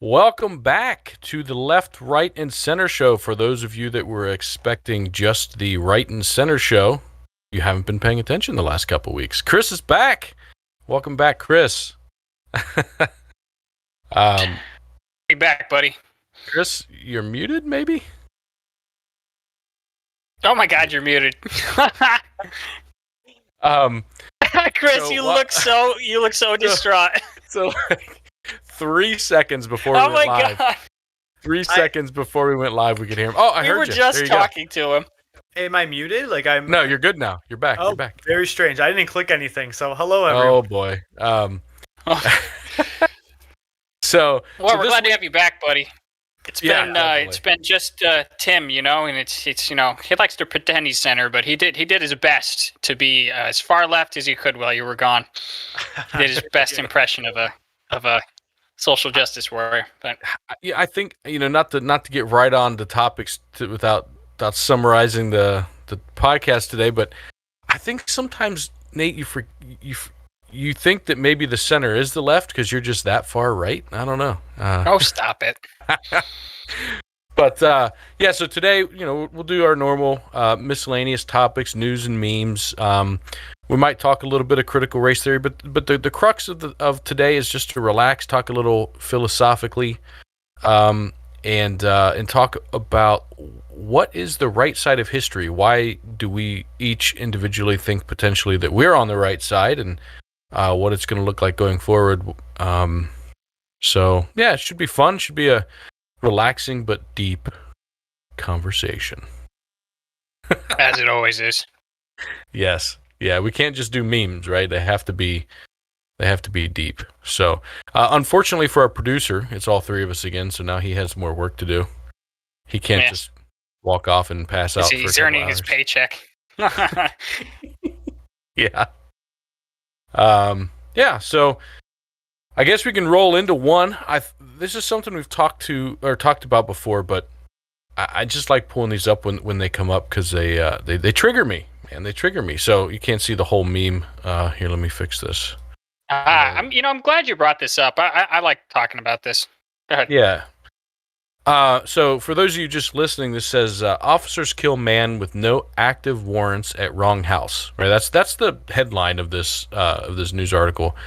Welcome back to the Left, Right, and Center show. For those of you that were expecting just the Right and Center show, you haven't been paying attention the last couple weeks. Chris is back. Welcome back, Chris. Be back, buddy. Chris, you're muted, maybe? Oh my God, you're muted. Chris, you look so distraught. So 3 seconds before we went live. God. 3 seconds before we went live, we could hear him. Oh, I heard you. We were just talking to him. Hey, am I muted? No, you're good now. You're back. Oh, you're back. Very strange. I didn't click anything. So hello, everyone. Oh boy. So we're glad to have you back, buddy. It's been just Tim, and it's he likes to pretend he's center, but he did his best to be as far left as he could while you were gone. He did his best impression of a social justice warrior. But yeah, I think not to get right on the topics without summarizing the podcast today, but I think sometimes, Nate, you think that maybe the center is the left because you're just that far right. I don't know. Oh, stop it. But yeah, so today, we'll do our normal miscellaneous topics, news and memes. We might talk a little bit of critical race theory, but the crux of today is just to relax, talk a little philosophically, and talk about what is the right side of history. Why do we each individually think potentially that we're on the right side, and what it's going to look like going forward. So yeah, it should be fun. Should be a relaxing but deep conversation. As it always is. Yes. Yeah, we can't just do memes, right? They have to be deep. So, unfortunately for our producer, it's all three of us again, so now he has more work to do. He can't just walk off and pass out. He's earning his paycheck. Yeah. Yeah, so I guess we can roll into one. This is something we've talked about before, but I just like pulling these up when they come up because they trigger me, man. They trigger me. So you can't see the whole meme. Here, let me fix this. I'm glad you brought this up. I like talking about this. Go ahead. Yeah. So for those of you just listening, this says officers kill man with no active warrants at wrong house. Right. That's the headline of this news article.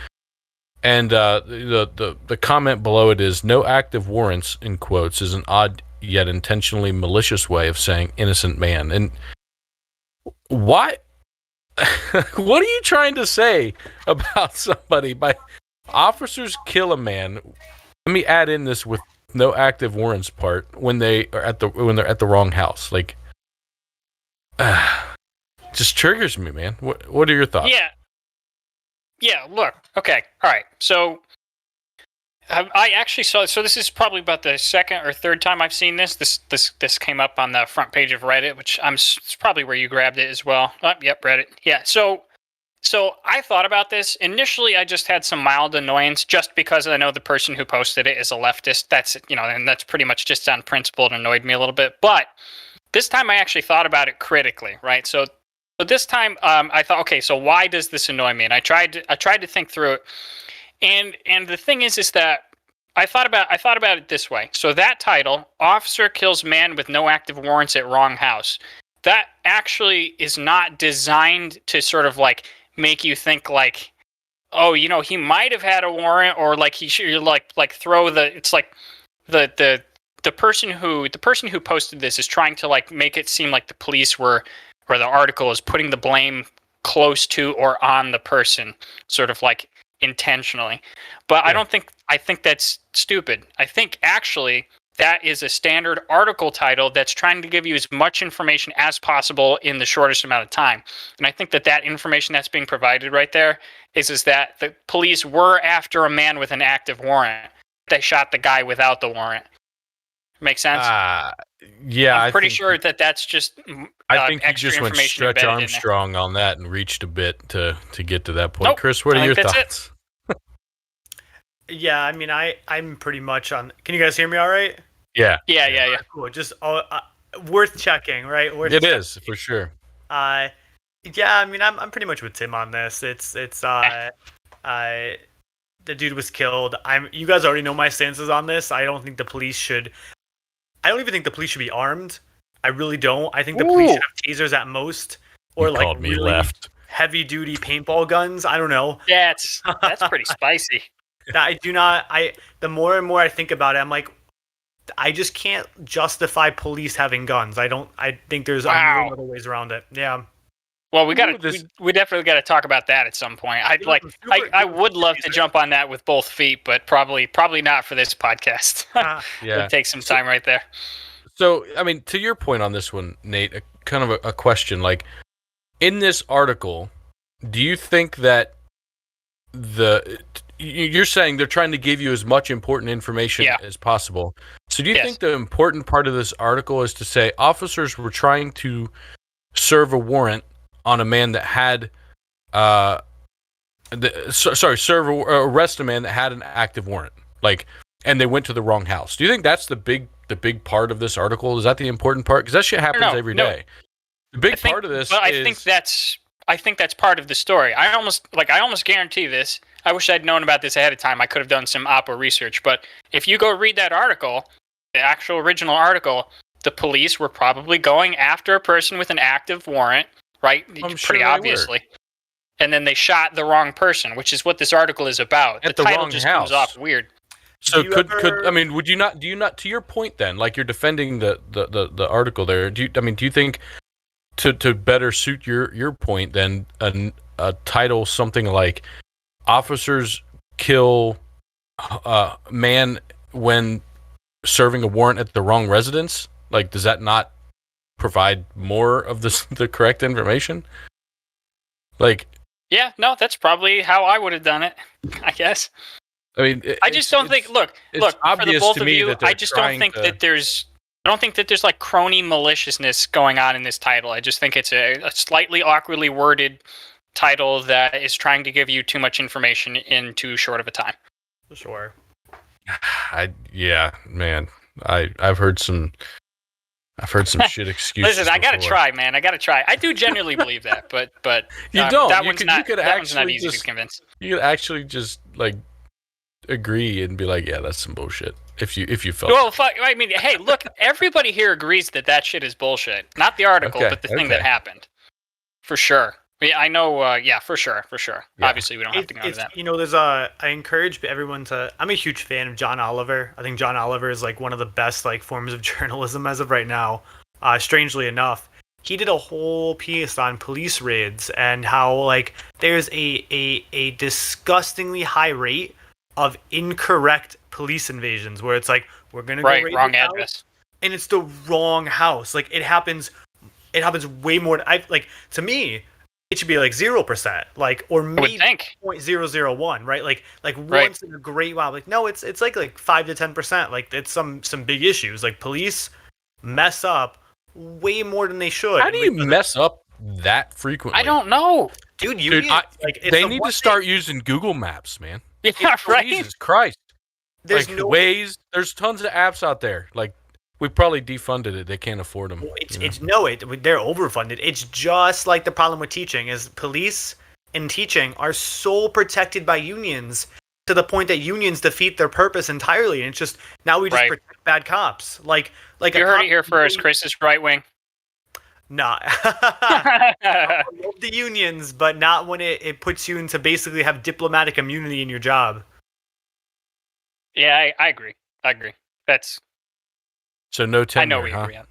And the comment below it is no active warrants in quotes is an odd yet intentionally malicious way of saying innocent man. And why? What are you trying to say about somebody by officers kill a man? Let me add in this with no active warrants part when they're at the wrong house. Like, just triggers me, man. What are your thoughts? Yeah, look. Okay. All right. So I actually saw, so this is probably about the second or third time I've seen this. This came up on the front page of Reddit, which it's probably where you grabbed it as well. Oh, yep, Reddit. Yeah. So I thought about this. Initially, I just had some mild annoyance just because I know the person who posted it is a leftist. That's, and that's pretty much just on principle. It annoyed me a little bit. But this time I actually thought about it critically, right? So this time I thought, okay, so why does this annoy me? And I tried to think through it. And the thing is that I thought about it this way. So that title, officer kills man with no active warrants at wrong house, that actually is not designed to sort of like make you think like, oh, he might have had a warrant, or like he should like throw the, it's like the person who posted this is trying to like make it seem like the police were, or the article is putting the blame close to or on the person, sort of like intentionally. But yeah. I think that's stupid. I think actually that is a standard article title that's trying to give you as much information as possible in the shortest amount of time. And I think that information that's being provided right there is that the police were after a man with an active warrant. They shot the guy without the warrant. Make sense? Yeah. I'm pretty sure that's just I think you just went Stretch Armstrong on that and reached a bit to get to that point. Nope, Chris, what are your thoughts? Yeah, I mean, I'm pretty much on. Can you guys hear me all right? Yeah. Cool. Just worth checking, right? It is for sure. Yeah, I mean, I'm pretty much with Tim on this. It's the dude was killed. You guys already know my stances on this. I don't think the police should. I don't even think the police should be armed. I really don't. I think the police should have tasers at most, or You like called me really left. heavy duty paintball guns. I don't know. That's pretty spicy. I do not. The more and more I think about it, I'm like, I just can't justify police having guns. I don't. I think there's a million other ways around it. Yeah. Well, we definitely got to talk about that at some point. I would love to jump on that with both feet, but probably not for this podcast. Yeah, it'd take some time right there. So, I mean, to your point on this one, Nate, kind of a question. Like, in this article, do you think that you're saying they're trying to give you as much important information as possible? So, do you think the important part of this article is to say officers were trying to serve a warrant on a man that had, arrest a man that had an active warrant, like, and they went to the wrong house? Do you think that's the big part of this article? Is that the important part? Because that shit happens every day. The big part of this, but I think that's part of the story. I almost guarantee this. I wish I'd known about this ahead of time. I could have done some Oppo research. But if you go read that article, the actual original article, the police were probably going after a person with an active warrant, right? Pretty obviously. And then they shot the wrong person, which is what this article is about. At the the title wrong just house. comes off weird. So I mean, would you not? Do you not? To your point, then, like you're defending the article there. Do you think to better suit your point, then a title something like "Officers Kill Man When Serving a Warrant at the Wrong Residence"? Like, does that not provide more of the correct information? Like, yeah, no, that's probably how I would have done it, I guess. I mean, I just don't think. Look, for the both of you, I just don't think that there's. I don't think that there's like crony maliciousness going on in this title. I just think it's a slightly awkwardly worded title that is trying to give you too much information in too short of a time. Sure. Man. I've heard some shit excuses. Listen, I gotta try, man. I gotta try. I do genuinely believe that, but you don't. That one's not easy to convince. You could actually just like agree and be like, yeah, that's some bullshit. If you felt. Well, I mean, hey, look, everybody here agrees that shit is bullshit. Not the article, but the thing that happened, for sure. I know. For sure. Yeah. Obviously, we don't have to go into that. There's I encourage everyone to. I'm a huge fan of John Oliver. I think John Oliver is like one of the best like forms of journalism as of right now. Strangely enough, he did a whole piece on police raids and how like there's a disgustingly high rate of incorrect police invasions where it's like we're gonna go raid wrong your address, house, and it's the wrong house. Like it happens way more. To me, it should be like 0%, like or maybe 0.001, right? Like once in a great while. Like no, it's like 5 to 10%. Like it's some big issues. Like police mess up way more than they should. How do you mess up that frequently? I don't know, dude. They need to start using Google Maps, man. Yeah, right. Jesus Christ. There's like Waze. There's tons of apps out there. Like we probably defunded it. They can't afford them. They're overfunded. It's just like the problem with teaching is police and teaching are so protected by unions to the point that unions defeat their purpose entirely. And it's just now we just protect bad cops. Like you heard it here first. Chris is right wing. Nah. I love the unions, but not when it puts you into basically have diplomatic immunity in your job. Yeah, I agree. That's so no tenure. I know we agree on.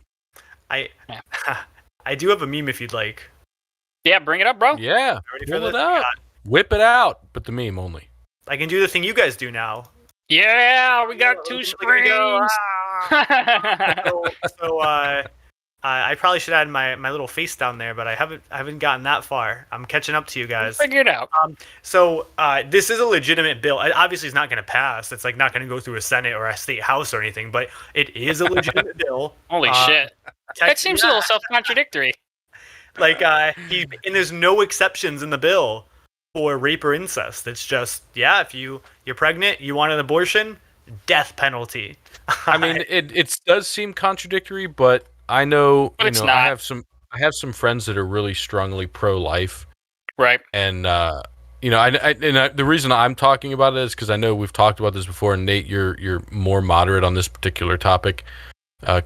I do have a meme if you'd like. Yeah, bring it up, bro. Yeah, pull it out. Whip it out, but the meme only. I can do the thing you guys do now. Yeah, we got two screens. I probably should add my little face down there, but I haven't gotten that far. I'm catching up to you guys. We'll figure it out. This is a legitimate bill. Obviously, it's not going to pass. It's like not going to go through a Senate or a state house or anything, but it is a legitimate bill. Holy shit! That seems a little self-contradictory. And there's no exceptions in the bill for rape or incest. It's just if you're pregnant, you want an abortion, death penalty. I mean, it does seem contradictory, but I know, not. I have some friends that are really strongly pro-life, right? And the reason I'm talking about it is because I know we've talked about this before, and Nate, you're more moderate on this particular topic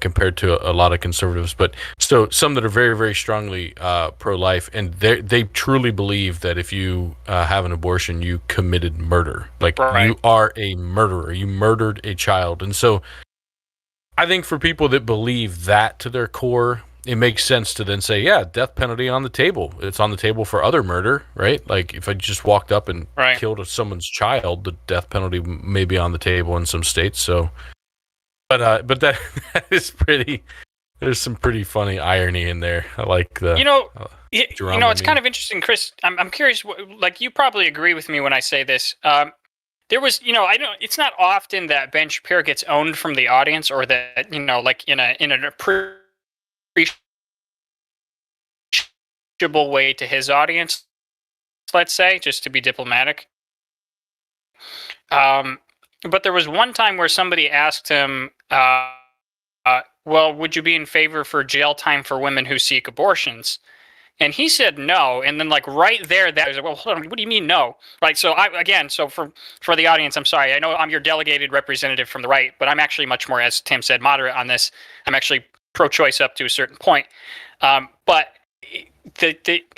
compared to a lot of conservatives. But so some that are very, very strongly pro-life, and they truly believe that if you have an abortion, you committed murder. Like you are a murderer. You murdered a child, and so I think for people that believe that to their core, it makes sense to then say, yeah, death penalty on the table. It's on the table for other murder, right? Like if I just walked up and killed someone's child, the death penalty may be on the table in some states. So, but that is pretty. There's some pretty funny irony in there. I like the. It's kind of interesting, Chris. I'm curious. Like you probably agree with me when I say this. There was, I don't. It's not often that Ben Shapiro gets owned from the audience, or that like in an appreciable way to his audience. Let's say, just to be diplomatic. But there was one time where somebody asked him, "Well, would you be in favor for jail time for women who seek abortions?" And he said no, and then like right there, that was like, well, hold on, what do you mean no? Right. So so for the audience, I'm sorry. I know I'm your delegated representative from the right, but I'm actually much more, as Tim said, moderate on this. I'm actually pro-choice up to a certain point. But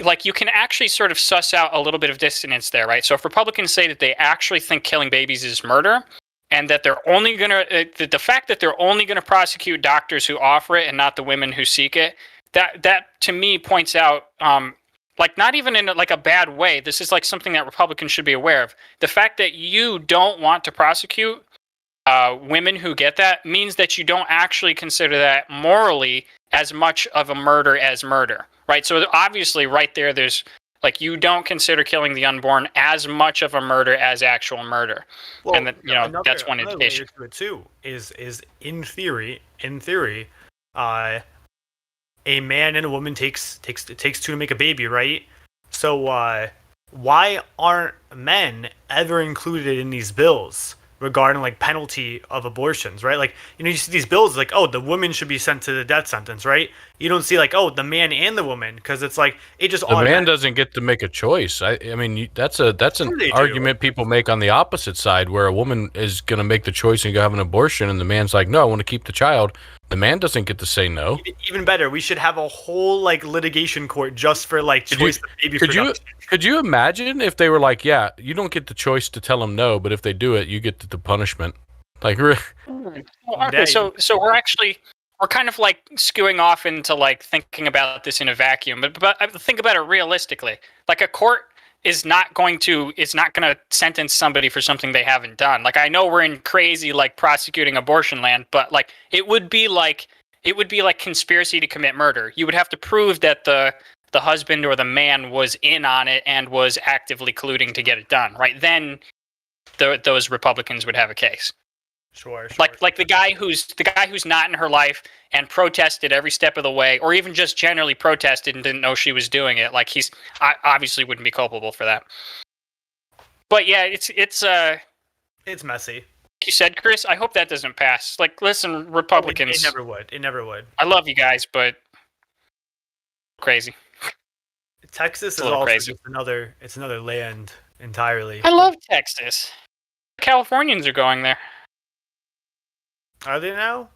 like you can actually sort of suss out a little bit of dissonance there, right? So if Republicans say that they actually think killing babies is murder, and that they're only gonna the fact that they're only gonna prosecute doctors who offer it and not the women who seek it. That to me points out, like not even in like a bad way. This is like something that Republicans should be aware of. The fact that you don't want to prosecute women who get that means that you don't actually consider that morally as much of a murder as murder, right? So obviously, right there, there's like you don't consider killing the unborn as much of a murder as actual murder, well, and that's one indication to it too. Is in theory. A man and a woman takes two to make a baby, right? So why aren't men ever included in these bills regarding like penalty of abortions, right? Like you see these bills like, oh, the woman should be sent to the death sentence, right? You don't see like, oh, the man and the woman, because it's like it just the man doesn't get to make a choice. I mean that's an argument people make on the opposite side, where a woman is going to make the choice and go have an abortion, and the man's like, no, I want to keep the child. The man doesn't get to say no. Even better, we should have a whole like litigation court just for like choice of baby production. Could you imagine if they were like, yeah, you don't get the choice to tell them no, but if they do it, you get the punishment. Like, okay, so we're kind of like skewing off into like thinking about this in a vacuum, but think about it realistically. Like a court is not going to sentence somebody for something they haven't done. Like I know we're in crazy like prosecuting abortion land, but like it would be like conspiracy to commit murder. You would have to prove that the husband or the man was in on it and was actively colluding to get it done, right? Then those Republicans would have a case. Sure. Like the guy who's not in her life and protested every step of the way, or even just generally protested and didn't know she was doing it. Like I obviously wouldn't be culpable for that. But yeah, it's messy. You said, Chris, I hope that doesn't pass. Like, listen, Republicans. It never would. It never would. I love you guys, but crazy. Texas is also crazy. It's another land entirely. I love Texas. Californians are going there. Are they now?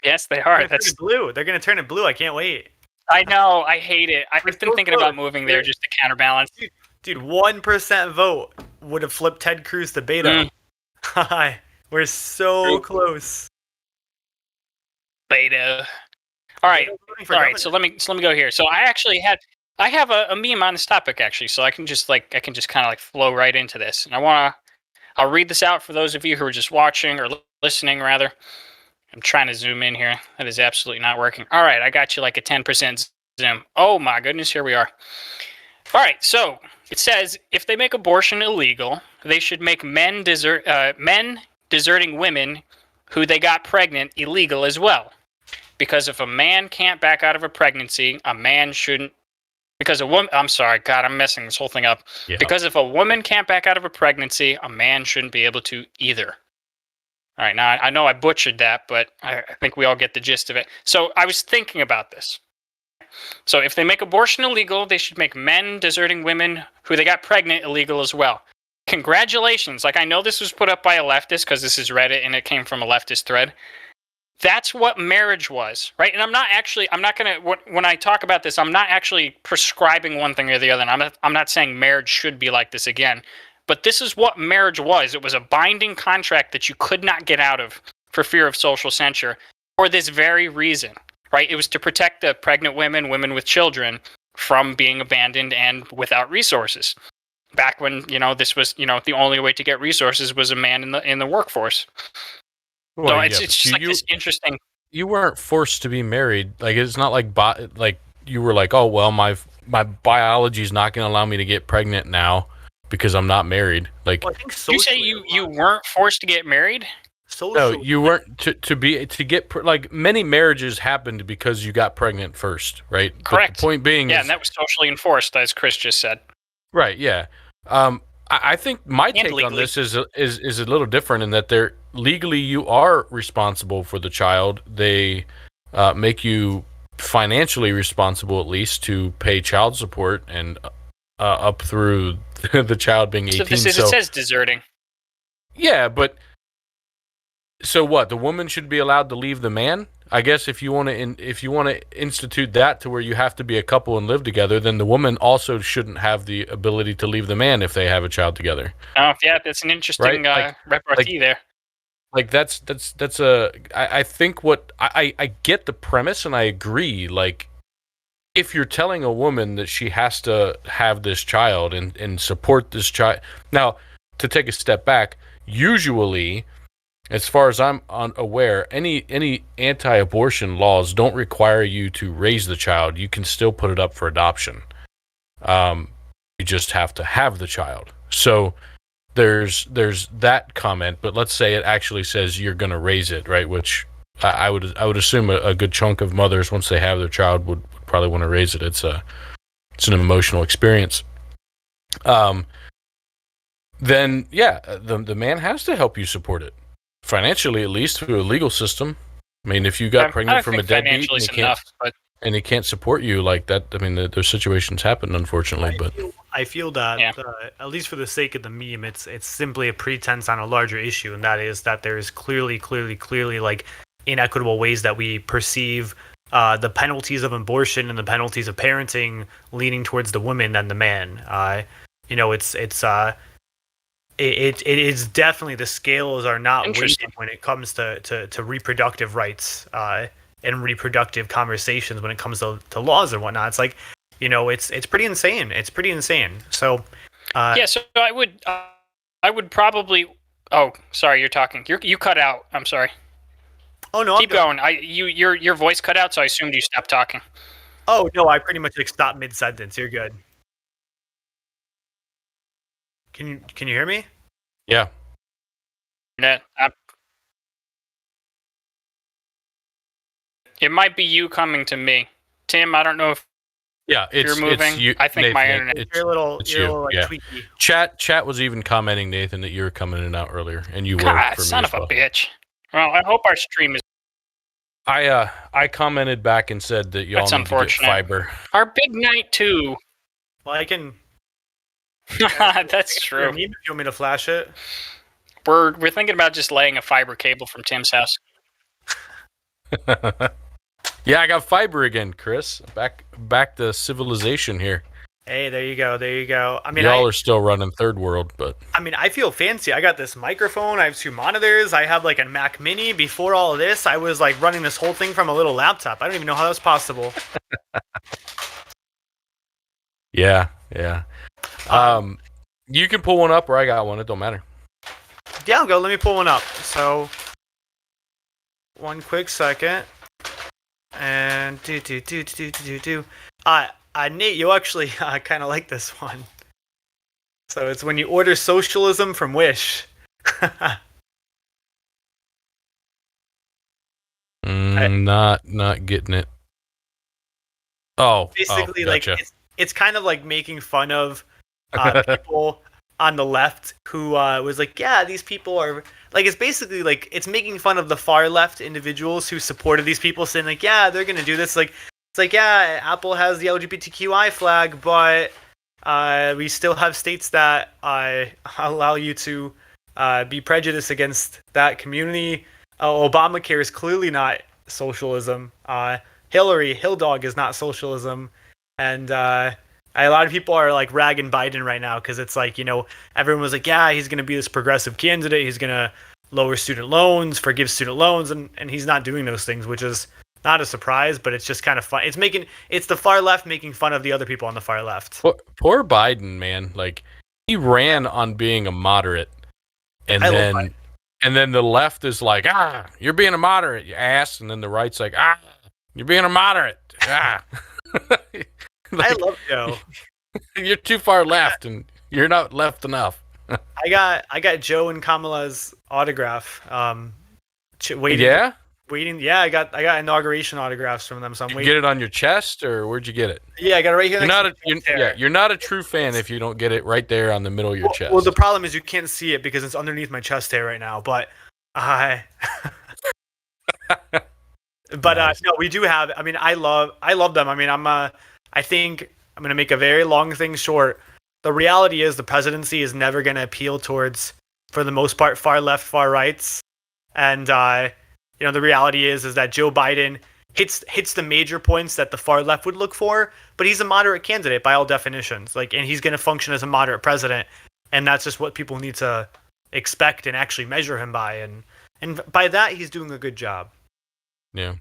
Yes, they are. That's blue. They're going to turn it blue. I can't wait. I know. I hate it. I've been thinking about moving there just to counterbalance. Dude, 1% vote would have flipped Ted Cruz to Beto. Hi. We're so close. Beto. All right. So let me go here. So I have a meme on this topic actually, so I can just kind of like flow right into this. And I'll read this out for those of you who are just watching or listening rather. I'm trying to zoom in here. That is absolutely not working. All right, I got you like a 10% zoom. Oh my goodness, here we are. All right, so it says if they make abortion illegal, they should make men deserting women who they got pregnant illegal as well. Because if a man can't back out of a pregnancy, a man shouldn't. Because a woman, I'm sorry, God, I'm messing this whole thing up. Yeah. Because if a woman can't back out of a pregnancy, a man shouldn't be able to either. All right, now I know I butchered that, but I think we all get the gist of it. So I was thinking about this. So if they make abortion illegal, they should make men deserting women who they got pregnant illegal as well. Congratulations. Like, I know this was put up by a leftist because this is Reddit and it came from a leftist thread. That's what marriage was, right? And I'm not going to, when I talk about this, I'm not actually prescribing one thing or the other. And I'm not saying marriage should be like this again. But this is what marriage was. It was a binding contract that you could not get out of for fear of social censure for this very reason, right? It was to protect the pregnant women, women with children from being abandoned and without resources. Back when, this was, the only way to get resources was a man in the workforce. Well, So yeah, it's just like this interesting. You weren't forced to be married. Like, it's not like you were like, oh well, my biology is not going to allow me to get pregnant now because I'm not married. Like, Well, I think You say you weren't forced to get married? no, you weren't to get like many marriages happened because you got pregnant first, right? Correct. But the point being, and that was socially enforced, as Chris just said. right? Yeah. I think my take on this is a little different in that they're legally you are responsible for the child. They make you financially responsible at least to pay child support and up through the child being 18. So it says deserting. Yeah, but so what? The woman should be allowed to leave the man? I guess if you want to institute that to where you have to be a couple and live together, then the woman also shouldn't have the ability to leave the man if they have a child together. Oh, yeah, that's an interesting repartee there. Like that's I think what I get the premise and I agree. Like, if you're telling a woman that she has to have this child and support this child, now to take a step back, usually, as far as I'm aware, any anti-abortion laws don't require you to raise the child. You can still put it up for adoption. You just have to have the child. So there's that comment, but let's say it actually says you're going to raise it, right? Which I would assume a good chunk of mothers, once they have their child, would probably want to raise it. It's an emotional experience. Then yeah, the man has to help you support it. Financially, at least, through a legal system. I mean, if you got pregnant from a deadbeat and he can't support you like that, I mean, those situations happen, unfortunately. I feel that, at least for the sake of the meme, it's simply a pretense on a larger issue, and that is that there is clearly like inequitable ways that we perceive the penalties of abortion and the penalties of parenting leaning towards the woman than the man. It is definitely, the scales are not weighted when it comes to reproductive rights and reproductive conversations when it comes to laws and whatnot. It's like, it's pretty insane. It's pretty insane. So so I would probably. Oh, sorry, you're talking. You cut out. I'm sorry. Oh no, keep going. Your voice cut out, so I assumed you stopped talking. Oh no, I pretty much stopped mid sentence. You're good. Can you hear me? Yeah. It might be you coming to me, Tim. I don't know if you're moving. It's you, I think Nathan, my internet. You're a little yeah. tweaky. Chat was even commenting, Nathan, that you were coming in and out earlier, and you were. God, for son me of a bitch. Well, I hope our stream is. I commented back and said that y'all need to get fiber. Our big night too. Well, I can. That's true. If you want me to flash it? We're thinking about just laying a fiber cable from Tim's house. Yeah, I got fiber again, Chris. Back to civilization here. Hey, there you go. I mean, y'all are still running third world, but I mean, I feel fancy. I got this microphone. I have 2 monitors. I have like a Mac Mini. Before all of this, I was like running this whole thing from a little laptop. I don't even know how that was possible. Yeah. You can pull one up, or I got one. It don't matter. Yeah, I'll go. Let me pull one up. So, one quick second. And Nate, you'll actually kind of like this one. So it's when you order socialism from Wish. Not getting it. Oh, basically, gotcha. like it's kind of like making fun of people on the left who was like, yeah, these people are like, it's basically like it's making fun of the far left individuals who supported these people, saying like, yeah, they're gonna do this. Like, It's like, yeah, Apple has the LGBTQI flag, but we still have states that allow you to be prejudiced against that community. Obamacare is clearly not socialism. Hill dog is not socialism, and a lot of people are like ragging Biden right now because it's like, everyone was like, yeah, he's going to be this progressive candidate. He's going to lower student loans, forgive student loans, and he's not doing those things, which is not a surprise, but it's just kind of fun. It's the far left making fun of the other people on the far left. Poor Biden, man. Like, he ran on being a moderate, and then the left is like, you're being a moderate, you ass, and then the right's like, you're being a moderate, Like, I love Joe. You're too far left, and you're not left enough. I got Joe and Kamala's autograph. Waiting. Yeah? Waiting. Yeah, I got inauguration autographs from them. So I'm Did you waiting. get it on your chest, or where'd you get it? Yeah, I got it right here. You're not a true fan if you don't get it right there on the middle of your chest. Well, the problem is you can't see it because it's underneath my chest hair right now. But Nice. no, we do have. I mean, I love them. I mean, I think I'm gonna make a very long thing short. The reality is the presidency is never gonna appeal towards, for the most part, far left, far rights, and the reality is that Joe Biden hits the major points that the far left would look for, but he's a moderate candidate by all definitions. Like, and he's gonna function as a moderate president, and that's just what people need to expect and actually measure him by, and by that he's doing a good job. Yeah.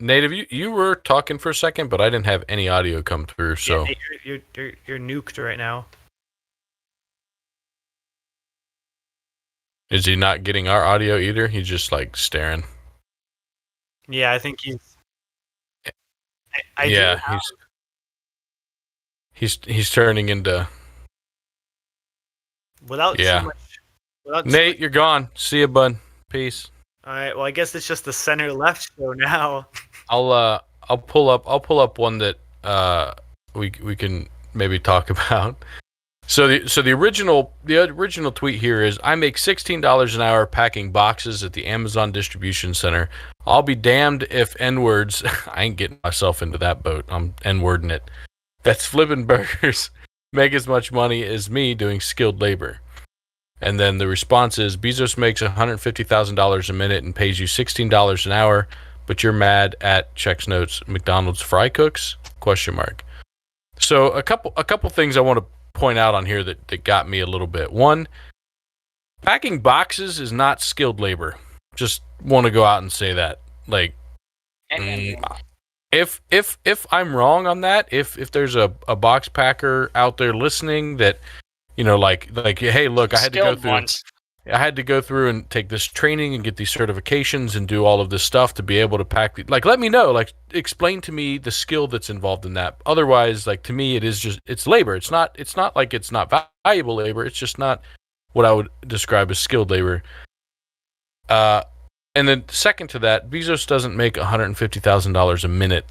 Native, you were talking for a second, but I didn't have any audio come through, so. Yeah, you're nuked right now. Is he not getting our audio either? He's just like staring. Yeah, I think he's. He's turning into. Without Yeah. too much. Without too Nate, you're gone. See you, bud. Peace. All right. Well, I guess it's just the center left show now. I'll pull up one that we can maybe talk about. So the original tweet here is, I make $16 an hour packing boxes at the Amazon distribution center. I'll be damned if N-words I ain't getting myself into that boat. I'm N-wording it. That's flipping burgers make as much money as me doing skilled labor. And then the response is, Bezos makes $150,000 a minute and pays you $16 an hour, but you're mad at, checks notes, McDonald's fry cooks? ? So a couple things I want to point out on here that got me a little bit. One, packing boxes is not skilled labor. Just want to go out and say that. Like, if I'm wrong on that, if there's a box packer out there listening that, like, hey, look, I had to go through and take this training and get these certifications and do all of this stuff to be able to pack. Like, let me know. Like, explain to me the skill that's involved in that. Otherwise, like, to me, it's labor. It's not like it's not valuable labor. It's just not what I would describe as skilled labor. And then second to that, Bezos doesn't make $150,000 a minute.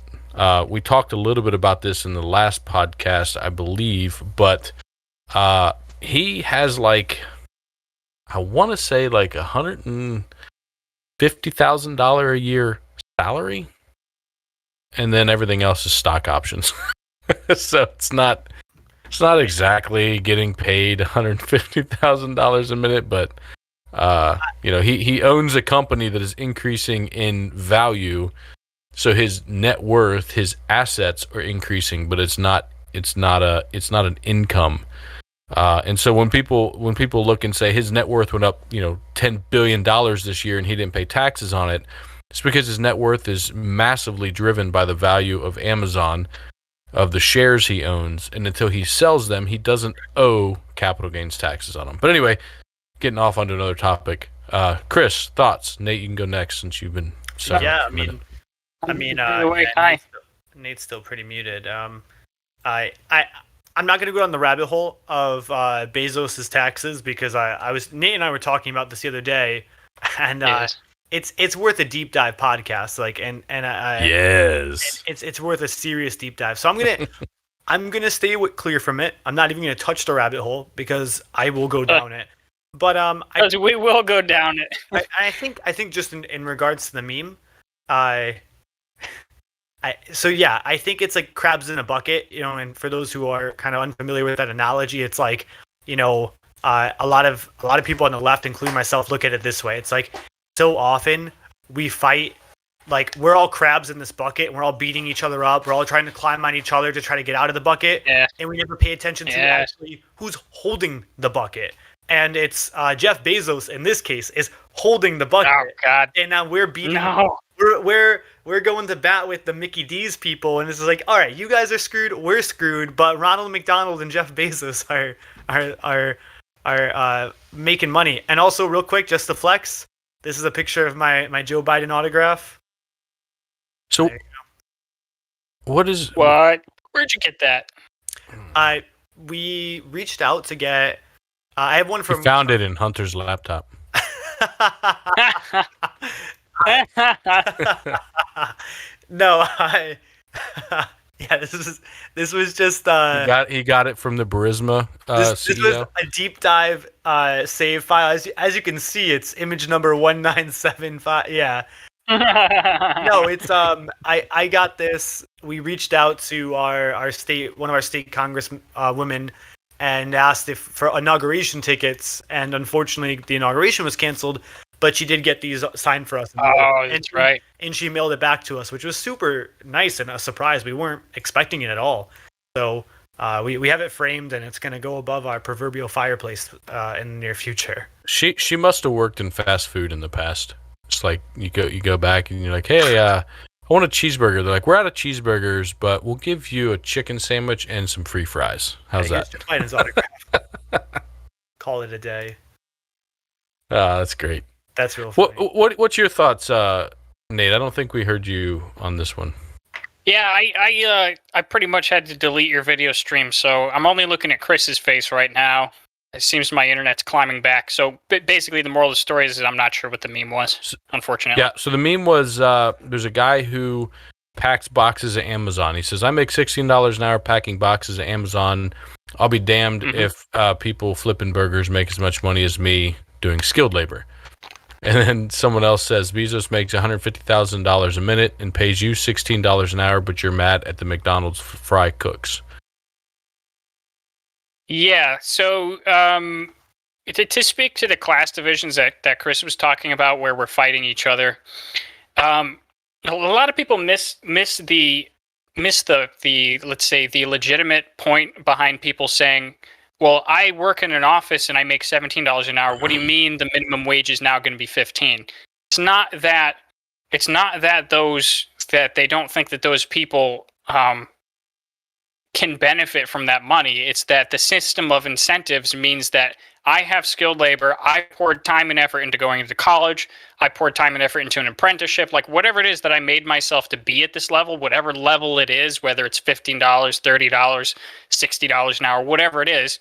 We talked a little bit about this in the last podcast, I believe, but he has, like, I want to say like $150,000 a year salary, and then everything else is stock options. So it's not exactly getting paid $150,000 a minute, but he owns a company that is increasing in value, so his net worth, his assets are increasing, but it's not an income. And so when people look and say his net worth went up, $10 billion this year and he didn't pay taxes on it, it's because his net worth is massively driven by the value of Amazon, of the shares he owns, and until he sells them, he doesn't owe capital gains taxes on them. But anyway, getting off onto another topic. Chris, thoughts? Nate, you can go next since you've been silent. Yeah, Hi. Nate's still pretty muted. I'm not going to go down the rabbit hole of Bezos's taxes because Nate and I were talking about this the other day, and it's worth a deep dive podcast. Like, Yes, it's worth a serious deep dive. So I'm gonna stay clear from it. I'm not even gonna touch the rabbit hole because I will go down it. But we will go down it. I think just in regards to the meme, I think it's like crabs in a bucket, and for those who are kind of unfamiliar with that analogy, it's like, a lot of people on the left, including myself, look at it this way. It's like so often we fight, like we're all crabs in this bucket and we're all beating each other up. We're all trying to climb on each other to try to get out of the bucket. Yeah. And we never pay attention to actually who's holding the bucket. And it's Jeff Bezos in this case is holding the bucket. Oh God! And now we're beating. No. We're going to bat with the Mickey D's people, and this is like, all right, you guys are screwed, we're screwed, but Ronald McDonald and Jeff Bezos are making money. And also, real quick, just to flex, this is a picture of my Joe Biden autograph. So, what? Where'd you get that? We reached out to get. I have one from. We found it in Hunter's laptop. No, this was just he got it from the Barisma this CEO. was a deep dive save file. As you can see, it's image number 1975. Yeah. No, it's I got this. We reached out to one of our state congress women and asked for inauguration tickets, and unfortunately the inauguration was canceled. But she did get these signed for us. That's right. And she mailed it back to us, which was super nice and a surprise. We weren't expecting it at all. So we have it framed, and it's going to go above our proverbial fireplace in the near future. She must have worked in fast food in the past. It's like you go back and you're like, hey, I want a cheeseburger. They're like, we're out of cheeseburgers, but we'll give you a chicken sandwich and some free fries. How's that? Biden's autograph. Call it a day. That's great. That's real funny. What's your thoughts, Nate? I don't think we heard you on this one. Yeah, I pretty much had to delete your video stream, so I'm only looking at Chris's face right now. It seems my internet's climbing back. So basically, the moral of the story is that I'm not sure what the meme was, unfortunately. Yeah, so the meme was there's a guy who packs boxes at Amazon. He says, I make $16 an hour packing boxes at Amazon. I'll be damned if people flipping burgers make as much money as me doing skilled labor. And then someone else says, Bezos makes $150,000 a minute and pays you $16 an hour, but you're mad at the McDonald's fry cooks. Yeah, so to speak to the class divisions that Chris was talking about, where we're fighting each other, a lot of people miss the let's say the legitimate point behind people saying, well, I work in an office and I make $17 an hour. What do you mean the minimum wage is now going to be $15? It's not that they don't think that those people can benefit from that money. It's that the system of incentives means that I have skilled labor. I poured time and effort into going into college. I poured time and effort into an apprenticeship. Like whatever it is that I made myself to be at this level, whatever level it is, whether it's $15, $30, $60 an hour, whatever it is,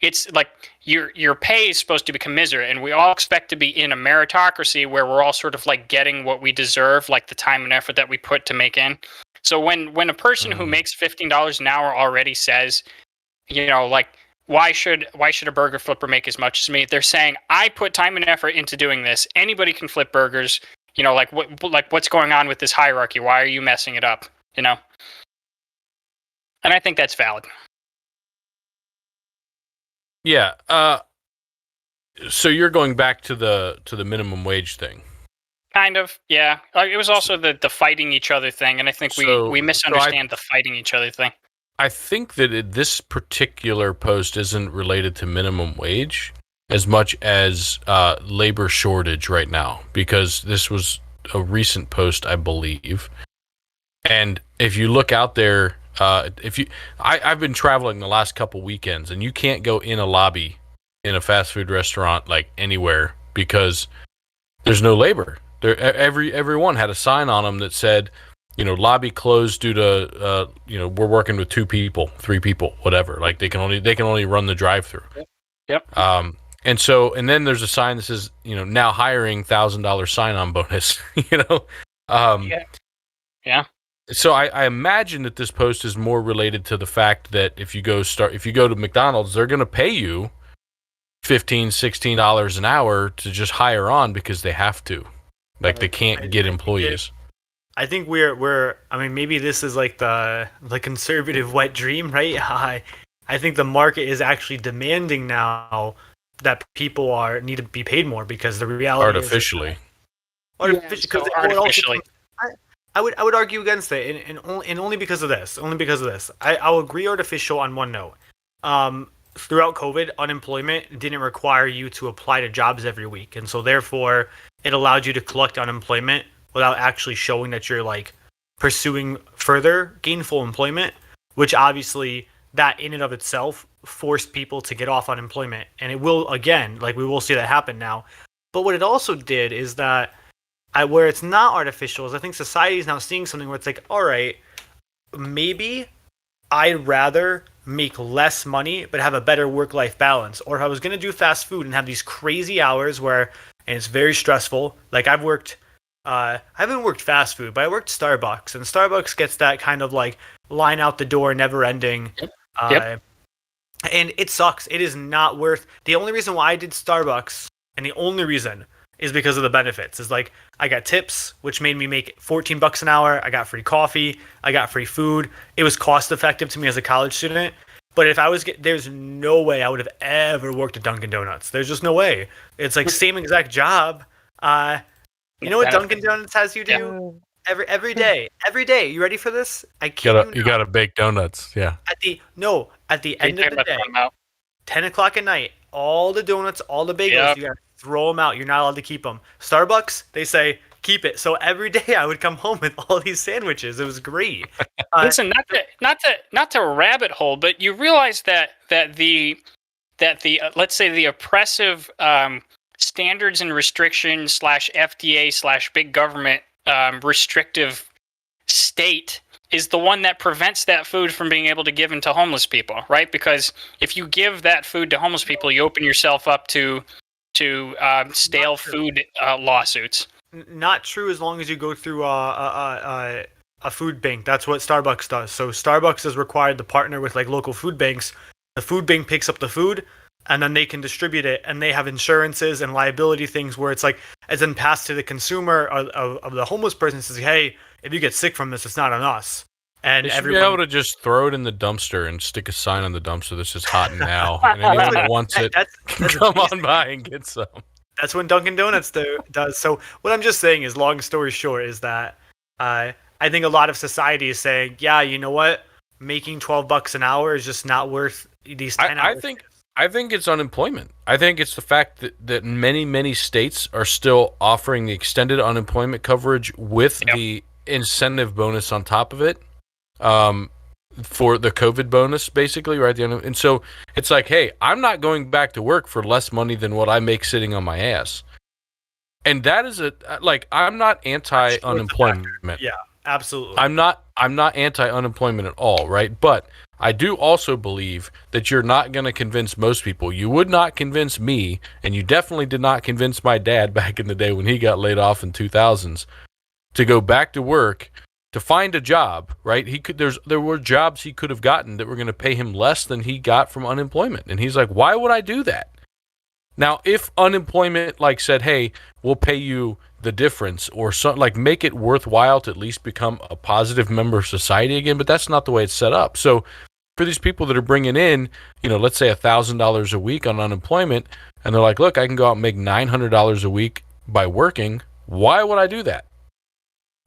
it's like your pay is supposed to be commiserate, and we all expect to be in a meritocracy where we're all sort of like getting what we deserve, like the time and effort that we put to make in. So when a person who makes $15 an hour already says, like, why should a burger flipper make as much as me? They're saying, I put time and effort into doing this. Anybody can flip burgers. What's going on with this hierarchy? Why are you messing it up? And I think that's valid. Yeah. So you're going back to the minimum wage thing. Kind of, yeah. It was also the fighting each other thing, and I think we misunderstand the fighting each other thing. I think that this particular post isn't related to minimum wage as much as labor shortage right now, because this was a recent post, I believe. And if you look out there, I've been traveling the last couple weekends, and you can't go in a lobby in a fast food restaurant like anywhere because there's no labor. Everyone had a sign on them that said, lobby closed due to we're working with 2 people, 3 people, whatever. Like they can only run the drive-through. Yep. And then there's a sign that says, now hiring $1,000 sign-on bonus. Yeah. So I imagine that this post is more related to the fact that if you go to McDonald's, they're going to pay you $15, $16 an hour to just hire on because they have to. Like they can't get employees. I think we're. I mean, maybe this is like the conservative wet dream, right? I think the market is actually demanding now that people need to be paid more because the reality Artificially. Artificially. I would argue against it, and only because of this. Only because of this. I'll agree artificial on one note. Throughout COVID, unemployment didn't require you to apply to jobs every week, and so therefore it allowed you to collect unemployment without actually showing that you're like pursuing further gainful employment, which obviously that in and of itself forced people to get off unemployment, and it will again, like we will see that happen now. But what it also did is that where it's not artificial is I think society is now seeing something where it's like, all right, maybe I'd rather make less money but have a better work-life balance. Or if I was going to do fast food and have these crazy hours and it's very stressful, like I haven't worked fast food, but I worked Starbucks, and Starbucks gets that kind of like line out the door, never ending. Yep. And it sucks. It is not worth. The only reason why I did Starbucks, and the only reason is because of the benefits. Is like I got tips, which made me make $14 an hour. I got free coffee. I got free food. It was cost effective to me as a college student. But if I was, there's no way I would have ever worked at Dunkin' Donuts. There's just no way. It's like same exact job. You know what Dunkin' Donuts has you do every day? Every day. You ready for this? You gotta bake donuts. Yeah. At the end of the day, 10 o'clock at night, all the donuts, all the bagels, you gotta throw them out. You're not allowed to keep them. Starbucks, they say keep it. So every day I would come home with all these sandwiches. It was great. Listen, not to rabbit hole, but you realize that the let's say the oppressive standards and restrictions / FDA / big government restrictive state is the one that prevents that food from being able to give into homeless people, right? Because if you give that food to homeless people, you open yourself up to stale food lawsuits. Not true as long as you go through a food bank. That's what Starbucks does. So Starbucks is required to partner with like local food banks. The food bank picks up the food, and then they can distribute it, and they have insurances and liability things where it's like, as then passed to the consumer of the homeless person, says, hey, if you get sick from this, it's not on us. And they should be able to just throw it in the dumpster and stick a sign on the dumpster that says hot now, and anyone that wants it can come on by and get some. That's what Dunkin' Donuts does. So what I'm just saying is, long story short, is that I think a lot of society is saying, yeah, you know what, making $12 an hour is just not worth these 10 hours. I think it's unemployment. I think it's the fact that many states are still offering the extended unemployment coverage with the incentive bonus on top of it, for the COVID bonus, basically, right? And so it's like, hey, I'm not going back to work for less money than what I make sitting on my ass. And that is I'm not anti-unemployment. Yeah, absolutely. I'm not anti-unemployment at all, right? But I do also believe that you're not going to convince most people. You would not convince me, and you definitely did not convince my dad back in the day when he got laid off in 2000s to go back to work to find a job, right? There were jobs he could have gotten that were going to pay him less than he got from unemployment. And he's like, why would I do that? Now, if unemployment said, hey, we'll pay you the difference, or something, make it worthwhile to at least become a positive member of society again, but that's not the way it's set up. So for these people that are bringing in, let's say $1,000 a week on unemployment, and they're like, look, I can go out and make $900 a week by working. Why would I do that?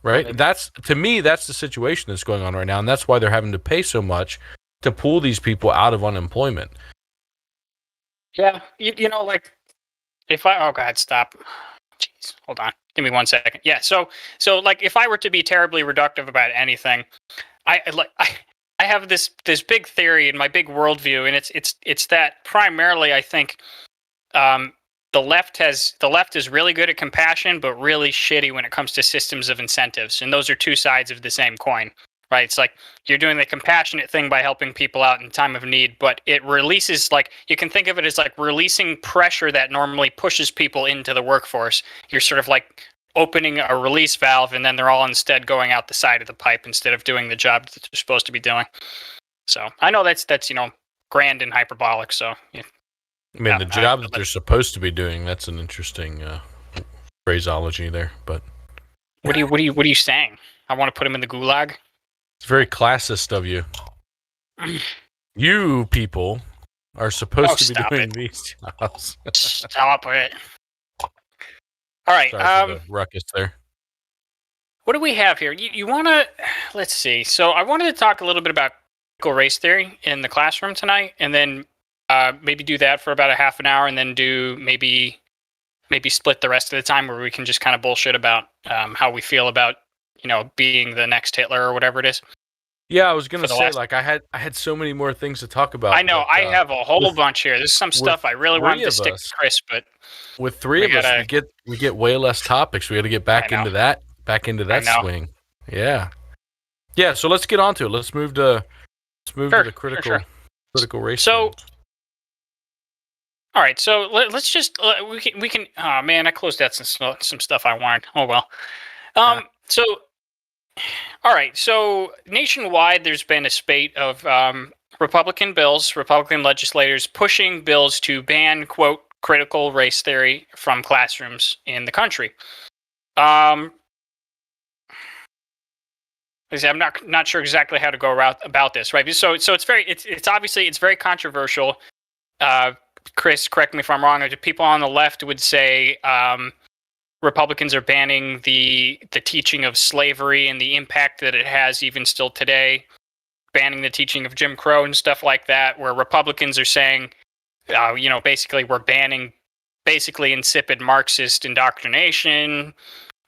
Right? To me, that's the situation that's going on right now, and that's why they're having to pay so much to pull these people out of unemployment. Yeah, if oh God, stop. Jeez, hold on. Give me 1 second. Yeah, so if I were to be terribly reductive about anything, I have this big theory in my big worldview, and it's that primarily I think the left is really good at compassion, but really shitty when it comes to systems of incentives, and those are two sides of the same coin. Right, it's like you're doing the compassionate thing by helping people out in time of need, but it releases, you can think of it as releasing pressure that normally pushes people into the workforce. You're sort of opening a release valve, and then they're all instead going out the side of the pipe instead of doing the job that they're supposed to be doing. So I know that's grand and hyperbolic. So the job that they're supposed to be doing, that's an interesting phraseology there, but. What are you saying? I want to put him in the gulag. It's very classist of you. You people are supposed to be stop doing it. these jobs. Stop it. All right. Sorry for the ruckus there. What do we have here? You want to? Let's see. So I wanted to talk a little bit about critical race theory in the classroom tonight, and then maybe do that for about a half an hour, and then do maybe split the rest of the time where we can just kind of bullshit about how we feel about being the next Hitler or whatever it is. Yeah, I was gonna say like I had so many more things to talk about. I know I have a whole bunch here. There's some stuff I really wanted to stick to Chris, but with three of us, we get way less topics. We got to get back into that swing. Yeah. So let's get on to it. Let's move to the critical race. So, all right. So let's just we can. Oh man, I closed out some stuff I wanted. Oh well. So. All right, so nationwide, there's been a spate of Republican legislators pushing bills to ban, quote, critical race theory from classrooms in the country. I'm not sure exactly how to go about this, right? So it's obviously very controversial. Chris, correct me if I'm wrong. People on the left would say Republicans are banning the teaching of slavery and the impact that it has even still today, banning the teaching of Jim Crow and stuff like that, where Republicans are saying, basically we're banning basically insipid Marxist indoctrination.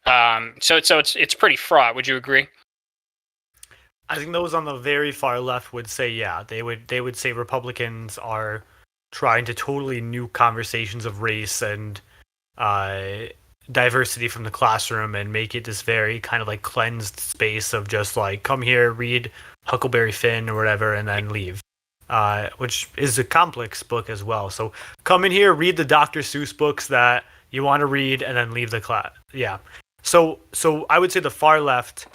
So it's pretty fraught. Would you agree? I think those on the very far left would say, yeah, they would say Republicans are trying to totally nuke conversations of race and diversity from the classroom and make it this very kind of like cleansed space of just like, come here, read Huckleberry Finn or whatever, and then leave. Which is a complex book as well. So come in here, read the Dr. Seuss books that you want to read, and then leave the class. Yeah. So I would say the far left,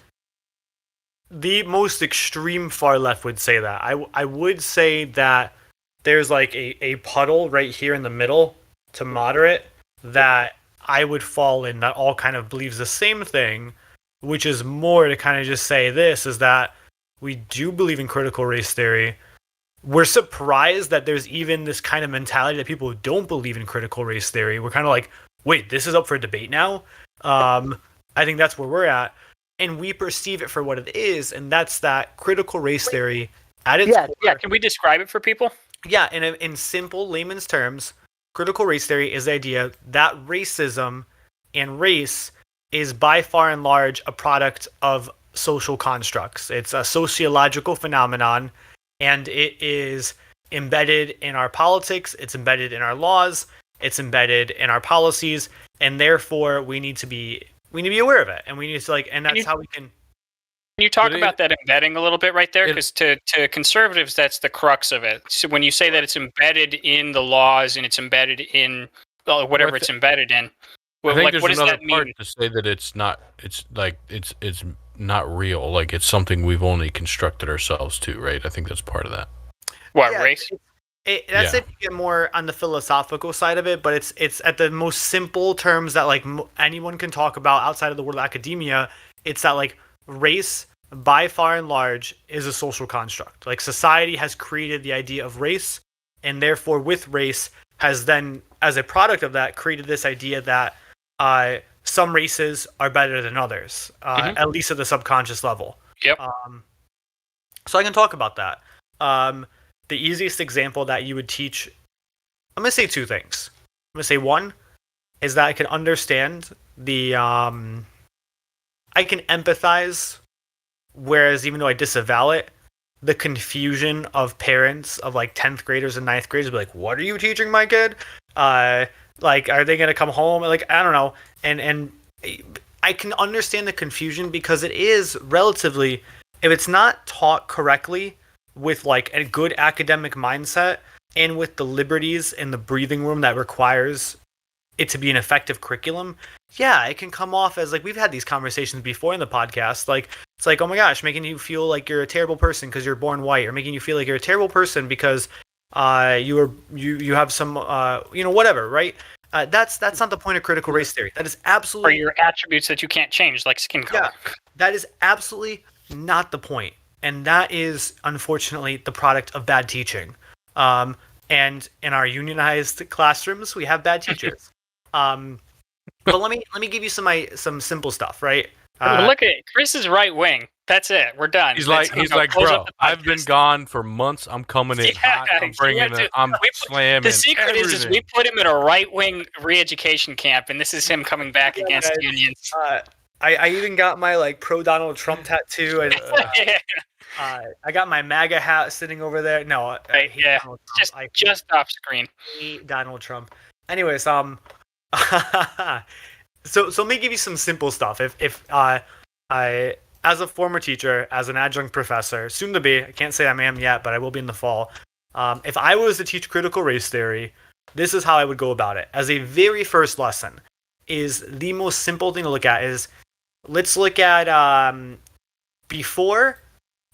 the most extreme far left would say that. I would say that there's like a puddle right here in the middle to moderate that I would fall in, that all kind of believes the same thing, which is more to kind of just say this, is that we do believe in critical race theory. We're surprised that there's even this kind of mentality that people who don't believe in critical race theory, we're kind of like, wait, this is up for debate now? I think that's where we're at. And we perceive it for what it is, and that's that critical race theory at its core. Yeah, can we describe it for people? Yeah, in simple layman's terms, critical race theory is the idea that racism and race is by far and large a product of social constructs. It's a sociological phenomenon, and it is embedded in our politics, it's embedded in our laws, it's embedded in our policies, and therefore we need to be aware of it, and we need to and that's how we can. Can you talk about that embedding a little bit right there? Because to conservatives, that's the crux of it. So when you say that it's embedded in the laws and it's embedded in whatever it's embedded in, I think there's what does another that part mean? to say that it's not. It's like it's not real. Like it's something we've only constructed ourselves to, right? I think that's part of that. What, race? That's if you get more on the philosophical side of it, but it's at the most simple terms that like anyone can talk about outside of the world of academia. It's that like race, by far and large, is a social construct. Like society has created the idea of race, and therefore with race has then, as a product of that, created this idea that some races are better than others, at least at the subconscious level. Yep. So I can talk about that. The easiest example that you would teach, I'm going to say two things. I'm going to say one is that I can understand I can empathize, whereas even though I disavow it, the confusion of parents of like 10th graders and 9th graders be like, what are you teaching my kid? Like, are they going to come home? Like, I don't know. And I can understand the confusion because it is relatively, if it's not taught correctly with like a good academic mindset and with the liberties and the breathing room that requires it to be an effective curriculum, yeah, it can come off as like, we've had these conversations before in the podcast. Like, it's like, oh my gosh, making you feel like you're a terrible person because you're born white, or making you feel like you're a terrible person because you have some, whatever, right? That's not the point of critical race theory. That is Or absolutely your attributes that you can't change, like skin color. that is absolutely not the point, and that is unfortunately the product of bad teaching. And in our unionized classrooms, we have bad teachers. But let me give you some simple stuff, right? Look at it. Chris is right wing. That's it. We're done. He's like, Close bro, up the I've been podcast." gone for months. I'm coming in hot. I'm bringing it. I'm slamming. The secret is everything. we put him in a right wing re-education camp, and this is him coming back against guys. unions. I even got my like pro Donald Trump tattoo, and I got my MAGA hat sitting over there. No, I hate Donald Trump. Just off screen. Hate Donald Trump. Anyways, so let me give you some simple stuff. If I, as a former teacher, as an adjunct professor, soon to be, I can't say I am yet, but I will be in the fall. If I was to teach critical race theory, this is how I would go about it. As a very first lesson, is the most simple thing to look at is, let's look at before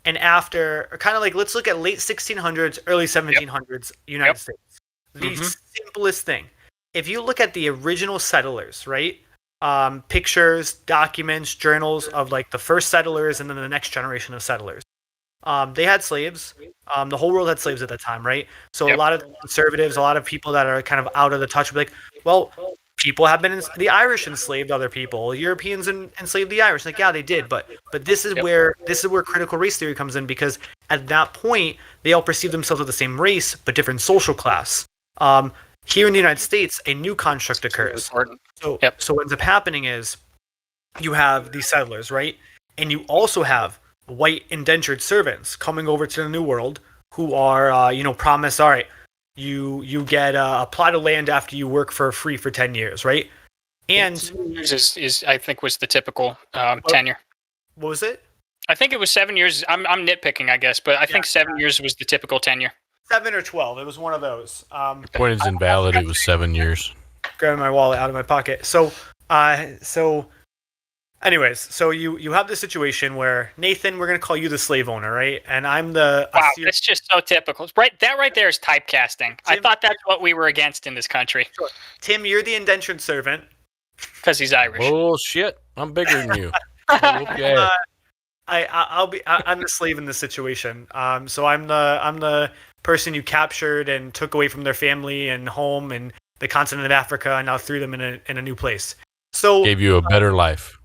and after, or kind of like, let's look at late 1600s, early 1700s United States. The simplest thing. If you look at the original settlers, right? Pictures, documents, journals of like the first settlers and then the next generation of settlers. They had slaves. The whole world had slaves at that time, right? So a lot of conservatives, a lot of people that are kind of out of the touch, would be like, well, people have been the Irish enslaved other people. Europeans enslaved the Irish. Like, yeah, they did, but this is where critical race theory comes in, because at that point they all perceive themselves as the same race but different social class. Here in the United States, a new construct occurs. So what ends up happening is you have these settlers, right? And you also have white indentured servants coming over to the New World who are, promised, all right, you get a plot of land after you work for free for 10 years, right? And 7 years is I think was the typical tenure. What was it? I think it was 7 years. I'm nitpicking, I guess, but I think 7 years was the typical tenure. 7 or 12. It was one of those. The point is invalid. It was 7 years. Grabbing my wallet out of my pocket. So anyways, so you have this situation where, Nathan, we're gonna call you the slave owner, right? And I'm the wow. It's just so typical. That right there is typecasting. Tim, I thought that's what we were against in this country. Sure. Tim, you're the indentured servant because he's Irish. Bullshit! I'm bigger than you. Okay. I'm the slave in this situation. So I'm the person you captured and took away from their family and home and the continent of Africa, and now threw them in a new place. So gave you a better life.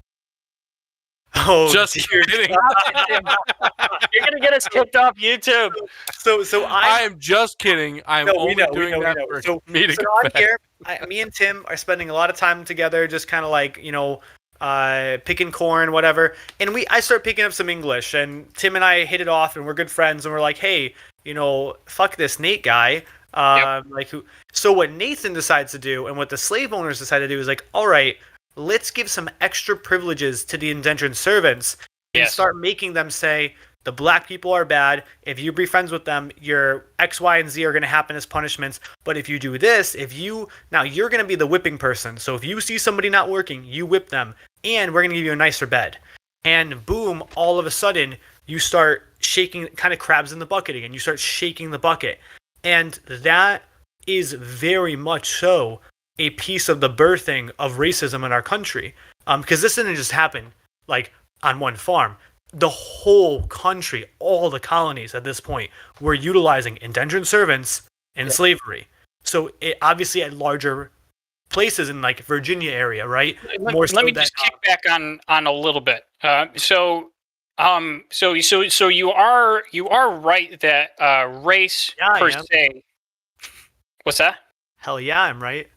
Oh, just kidding. You're gonna get us kicked off YouTube. So I am just kidding. I'm only doing that for comedic effect. Here, me and Tim are spending a lot of time together, just kind of like, picking corn, whatever. And I start picking up some English, and Tim and I hit it off, and we're good friends, and we're like, hey, fuck this Nate guy. So what Nathan decides to do, and what the slave owners decide to do, is like, all right, let's give some extra privileges to the indentured servants and start making them say, the black people are bad. If you be friends with them, your X, Y, and Z are going to happen as punishments. But if you do this, now you're going to be the whipping person. So if you see somebody not working, you whip them, and we're going to give you a nicer bed. And boom, all of a sudden, you start shaking, kind of crabs in the bucket again. You start shaking the bucket. And that is very much so a piece of the birthing of racism in our country. Because this didn't just happen like on one farm. The whole country, all the colonies at this point, were utilizing indentured servants in slavery. So it obviously at larger places in like Virginia area, right? Let me just kick back on a little bit. So you are right that race per se. What's that? Hell yeah, I'm right.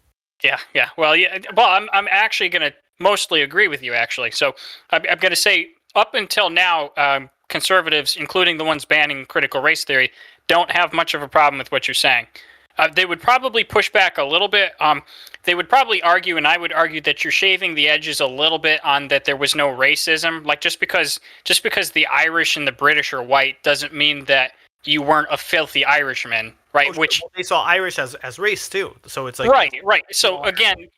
Yeah. Well, I'm actually going to mostly agree with you, actually. So I'm going to say, up until now, conservatives, including the ones banning critical race theory, don't have much of a problem with what you're saying. They would probably push back a little bit. They would probably argue, and I would argue, that you're shaving the edges a little bit on that there was no racism. Like just because the Irish and the British are white doesn't mean that you weren't a filthy Irishman, right? Oh, which they saw Irish as race too. So it's like right. So again,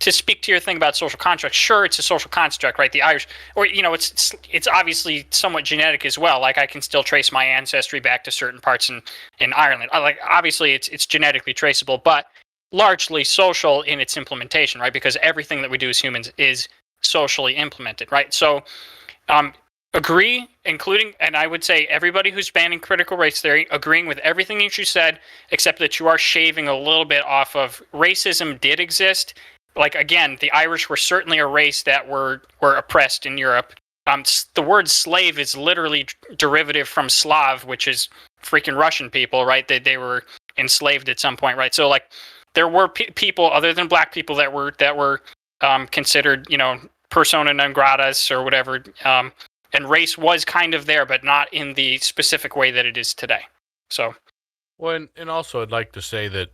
to speak to your thing about social construct, sure, it's a social construct, right? The Irish, or it's obviously somewhat genetic as well. Like I can still trace my ancestry back to certain parts in Ireland. Obviously it's genetically traceable, but largely social in its implementation, right? Because everything that we do as humans is socially implemented, right? So, agree, including, and I would say everybody who's banning critical race theory, agreeing with everything that you said, except that you are shaving a little bit off of racism did exist. Like, again, the Irish were certainly a race that were oppressed in Europe. The word slave is literally derivative from Slav, which is freaking Russian people, right? They were enslaved at some point, right? So, like, there were people other than black people that were considered, persona non gratas or whatever. And race was kind of there, but not in the specific way that it is today. So, well, and also I'd like to say that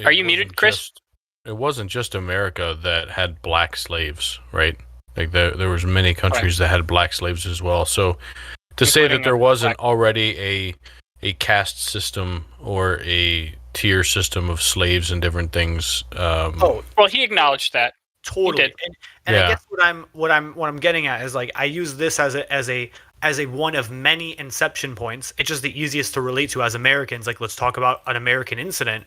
are you muted, Chris? It wasn't just America that had black slaves, right? Like there was many countries that had black slaves as well. So to say that there wasn't already a caste system or a tier system of slaves and different things. Well, he acknowledged that. Totally. And I guess what I'm getting at is, like, I use this as a one of many inception points. It's just the easiest to relate to as Americans. Like, let's talk about an American incident.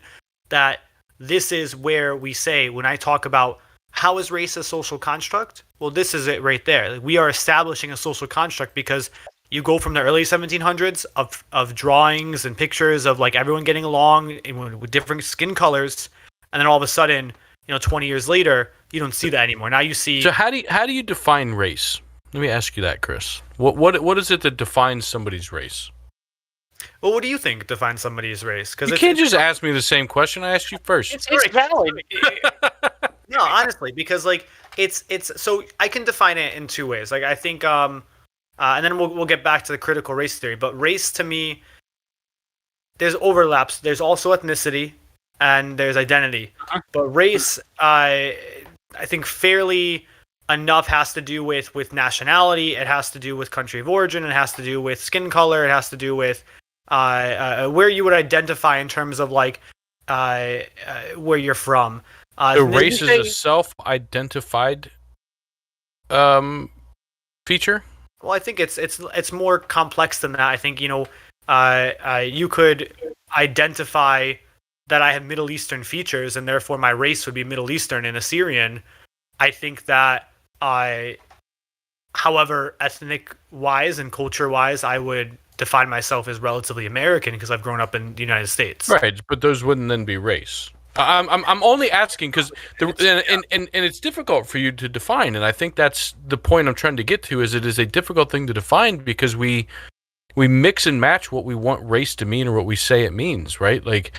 That this is where we say, when I talk about how is race a social construct, well, this is it right there. Like, we are establishing a social construct because you go from the early 1700s of drawings and pictures of, like, everyone getting along with different skin colors, and then all of a sudden, 20 years later, you don't see that anymore. Now you see. So how do you define race? Let me ask you that, Chris. What is it that defines somebody's race? Well, what do you think defines somebody's race? Because you can't just ask me the same question. I asked you first. It's valid. No, honestly, because, like, it's so I can define it in two ways. Like, I think, and then we'll get back to the critical race theory. But race, to me, there's overlaps. There's also ethnicity. And there's identity. But race, I think fairly enough has to do with nationality. It has to do with country of origin. It has to do with skin color. It has to do with where you would identify in terms of, like, where you're from. The race is a self-identified feature? Well, I think it's more complex than that. I think, you could identify that I have Middle Eastern features, and therefore my race would be Middle Eastern and Assyrian. I think that however, ethnic-wise and culture-wise, I would define myself as relatively American because I've grown up in the United States. Right, but those wouldn't then be race. I'm only asking because and it's difficult for you to define, and I think that's the point I'm trying to get to. Is it is a difficult thing to define because we mix and match what we want race to mean or what we say it means, right? Like,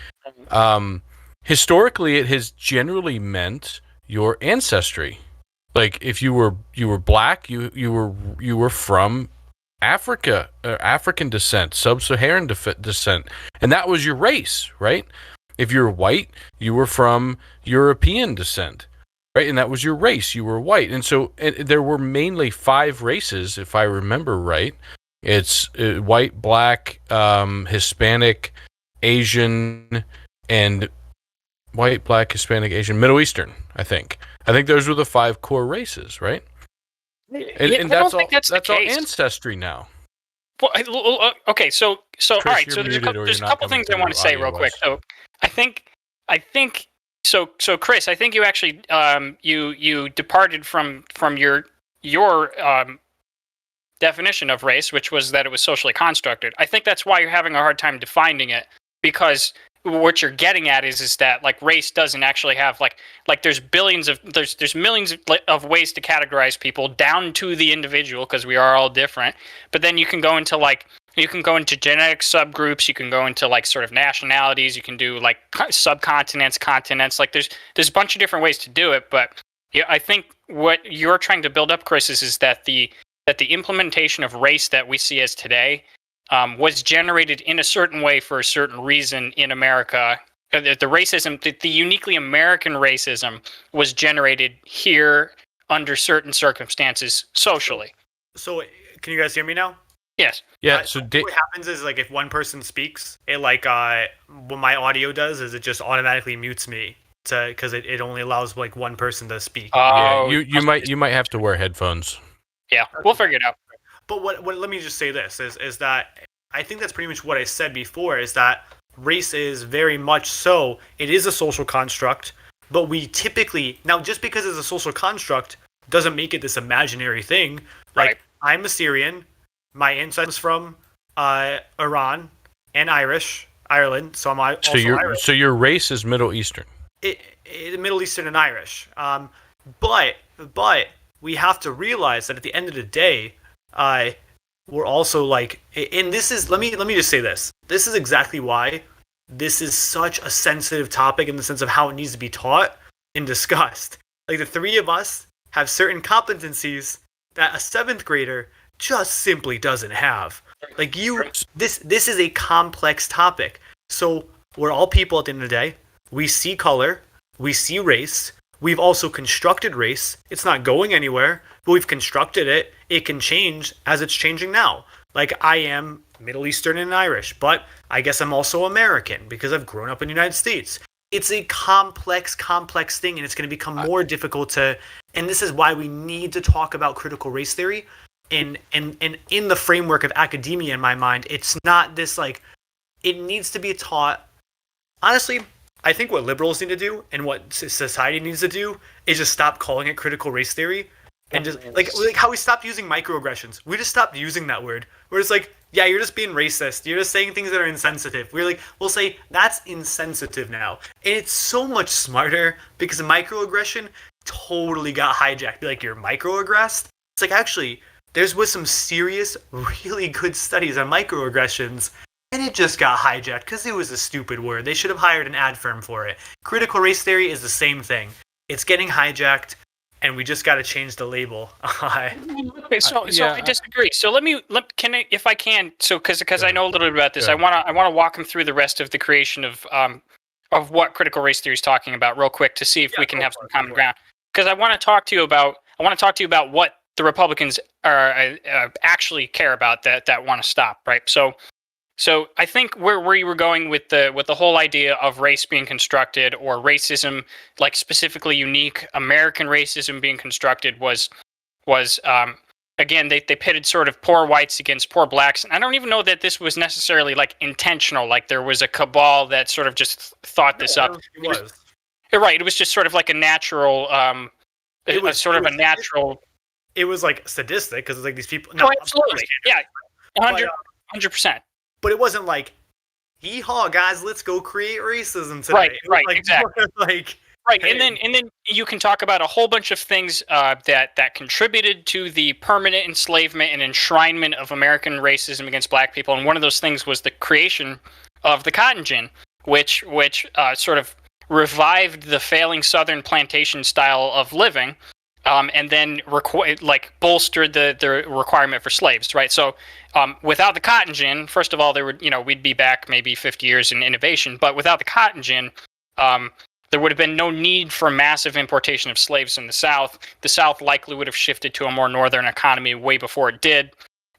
historically, it has generally meant your ancestry. Like, if you were black, you were from Africa, African descent, sub-Saharan descent, and that was your race, right? If you're white, you were from European descent, right? And that was your race. You were white, and so there were mainly 5 races, if I remember right. It's white, black, Hispanic, Asian, and white, black, Hispanic, Asian, Middle Eastern. I think those were the 5 core races, right? And that's all. That's all ancestry now. Well, okay, so Chris, all right. you're So there's muted a couple things I want to say real quick. So I think so Chris, I think you actually you departed from your definition of race, which was that it was socially constructed. I think that's why you're having a hard time defining it, because what you're getting at is that, like, race doesn't actually have like there's millions of ways to categorize people down to the individual, because we are all different. But then you can go into genetic subgroups, you can go into, like, sort of nationalities, you can do, like, subcontinents, continents. Like, there's a bunch of different ways to do it. But yeah, I think what you're trying to build up, Chris, is that the implementation of race that we see as today was generated in a certain way for a certain reason in America. The racism, the uniquely American racism, was generated here under certain circumstances socially. So, can you guys hear me now? Yes. Yeah. So what happens is, like, if one person speaks, it, like, what my audio does is it just automatically mutes me because it only allows, like, one person to speak. Yeah, you might have to wear headphones. Yeah, we'll figure it out. But what let me just say this is that I think that's pretty much what I said before, is that race is very much so. It is a social construct, but we typically now just because it's a social construct doesn't make it this imaginary thing. Like Right. I'm Assyrian, my ancestors from Iran and Ireland, so I'm also Irish. So your race is Middle Eastern. Middle Eastern and Irish. But we have to realize that at the end of the day, we're also like, and this is let me just say this. This is exactly why this is such a sensitive topic in the sense of how it needs to be taught and discussed. Like the three of us have certain competencies that a seventh grader just simply doesn't have. Like this is a complex topic. So we're all people at the end of the day. We see color, we see race. We've also constructed race. It's not going anywhere, but we've constructed it. It can change as it's changing now. Like I am Middle Eastern and Irish, but I guess I'm also American because I've grown up in the United States. It's a complex thing, and it's going to become more difficult to. And this is why we need to talk about critical race theory. And in the framework of academia, in my mind, it's not this like. It needs to be taught. Honestly, I think what liberals need to do and what society needs to do is just stop calling it critical race theory and just like how we stopped using microaggressions. We just stopped using that word. We're just like, yeah, you're just being racist. You're just saying things that are insensitive. We'll say that's insensitive now. And it's so much smarter because microaggression totally got hijacked. Be like, you're microaggressed? It's like, actually, there's some serious, really good studies on microaggressions. And it just got hijacked because it was a stupid word. They should have hired an ad firm for it. Critical race theory is the same thing. It's getting hijacked, and we just got to change the label. Okay, so I disagree. So if I can, because I know a little bit about this, I want to walk him through the rest of the creation of what critical race theory is talking about real quick to see if we can have some common ground. Because I want to talk to you about what the Republicans are actually care about that want to stop, right? So I think where you were going with the whole idea of race being constructed or racism, like specifically unique American racism being constructed, was again they pitted sort of poor whites against poor blacks, and I don't even know that this was necessarily like intentional. Like there was a cabal that sort of just thought this up. It was. Right. It was just sort of like a natural. It was natural. It was like sadistic because it's like these people. No, absolutely. Yeah, 100%. But it wasn't like, hee-haw, guys, let's go create racism today. Right, like, exactly. Like, right, hey. and then you can talk about a whole bunch of things that contributed to the permanent enslavement and enshrinement of American racism against black people. And one of those things was the creation of the cotton gin, which sort of revived the failing Southern plantation style of living. And then bolstered the requirement for slaves, right? So without the cotton gin, first of all, we'd be back maybe 50 years in innovation. But without the cotton gin, there would have been no need for massive importation of slaves in the South. The South likely would have shifted to a more northern economy way before it did.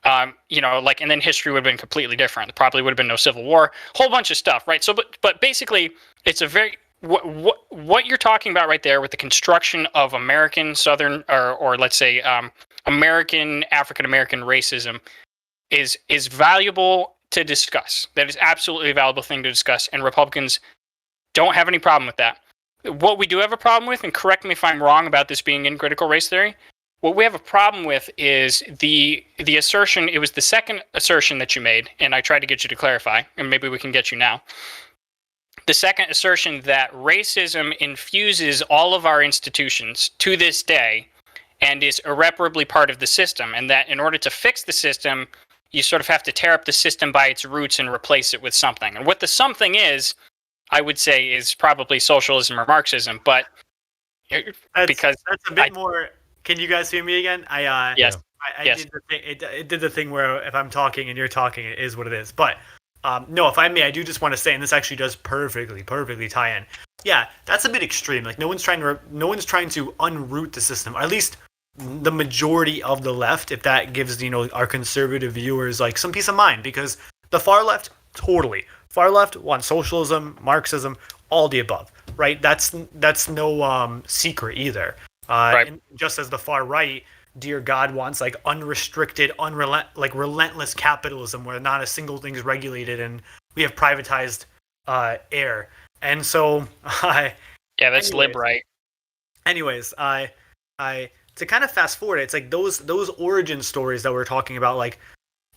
And then history would have been completely different. There probably would have been no civil war, whole bunch of stuff, right? So, but basically, it's a very what you're talking about right there with the construction of American Southern or let's say American African American racism is valuable to discuss. That is absolutely a valuable thing to discuss, and Republicans don't have any problem with that. What we do have a problem with, and correct me if I'm wrong about this being in critical race theory, what we have a problem with is the assertion. It was the second assertion that you made, and I tried to get you to clarify, and maybe we can get you now. The second assertion that racism infuses all of our institutions to this day and is irreparably part of the system, and that in order to fix the system, you sort of have to tear up the system by its roots and replace it with something. And what the something is, I would say, is probably socialism or Marxism, but that's a bit more. Can you guys hear me again? Yes. Yes. It did the thing where if I'm talking and you're talking, it is what it is. But no, if I may, I do just want to say, and this actually does perfectly tie in. Yeah, that's a bit extreme. Like no one's trying to unroot the system, or at least the majority of the left. If that gives our conservative viewers like some peace of mind, because the far left wants socialism, Marxism, all the above. Right? That's no secret either. Right. And just as the far right, dear God, wants like unrestricted, relentless capitalism where not a single thing is regulated and we have privatized air. And so, yeah, that's anyways, lib right. Anyways, I to kind of fast forward, it's like those origin stories that we're talking about, like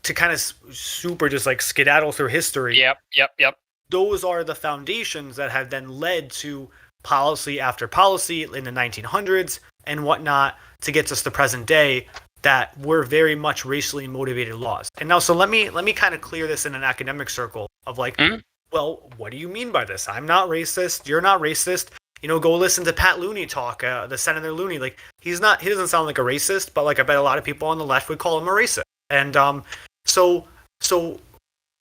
to kind of super just like skedaddle through history. Yep. Those are the foundations that have then led to policy after policy in the 1900s and whatnot to get us to present day that were very much racially motivated laws. And now, so let me kind of clear this in an academic circle of like, well, what do you mean by this? I'm not racist. You're not racist. You know, go listen to Pat Looney talk, the Senator Looney. Like, he doesn't sound like a racist, but like I bet a lot of people on the left would call him a racist. And so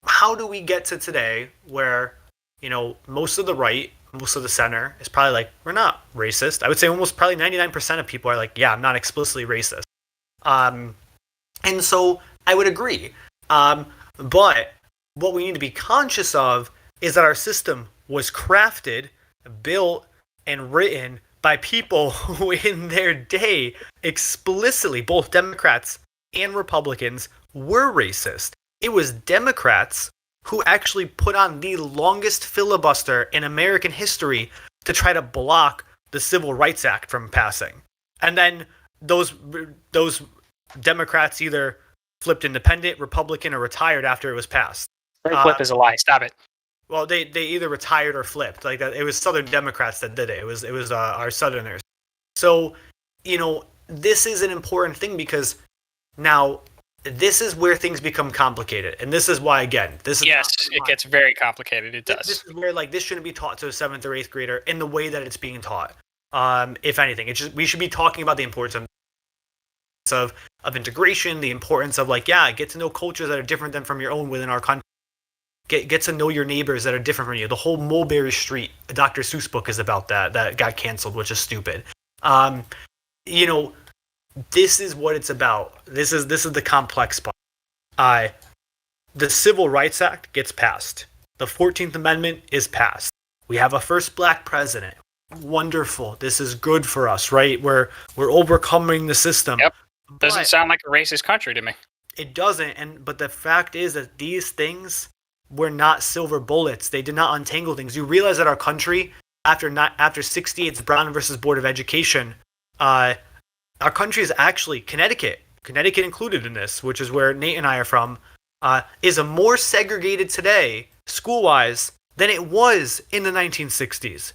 how do we get to today where, you know, most of the right, most of the center is probably like, we're not racist. I would say almost probably 99% of people are like, yeah, I'm not explicitly racist. And so I would agree. But what we need to be conscious of is that our system was crafted, built, and written by people who in their day explicitly, both Democrats and Republicans, were racist. It was Democrats who actually put on the longest filibuster in American history to try to block the Civil Rights Act from passing. And then those Democrats either flipped independent, Republican, or retired after it was passed. Flip is a lie. Stop it. Well, they either retired or flipped. Like that, it was Southern Democrats that did it. It was our Southerners. So, you know, this is an important thing because now this is where things become complicated, and this is why, again, this is it gets very complicated. It does. This is where like this shouldn't be taught to a 7th or 8th grader in the way that it's being taught. If anything, it's just we should be talking about the importance of integration, the importance of like get to know cultures that are different than from your own within our country. Get to know your neighbors that are different from you. The whole Mulberry Street Dr. Seuss book is about that got canceled, which is stupid. You know, this is what it's about. This is the complex part. The Civil Rights Act gets passed. The 14th Amendment is passed. We have a first black president. Wonderful. This is good for us, right? We're overcoming the system. Yep. Doesn't sound like a racist country to me. It doesn't. But the fact is that these things were not silver bullets. They did not untangle things. You realize that our country, after 68's Brown versus Board of Education, our country is actually Connecticut included in this, which is where Nate and I are from, is a more segregated today, school-wise, than it was in the 1960s.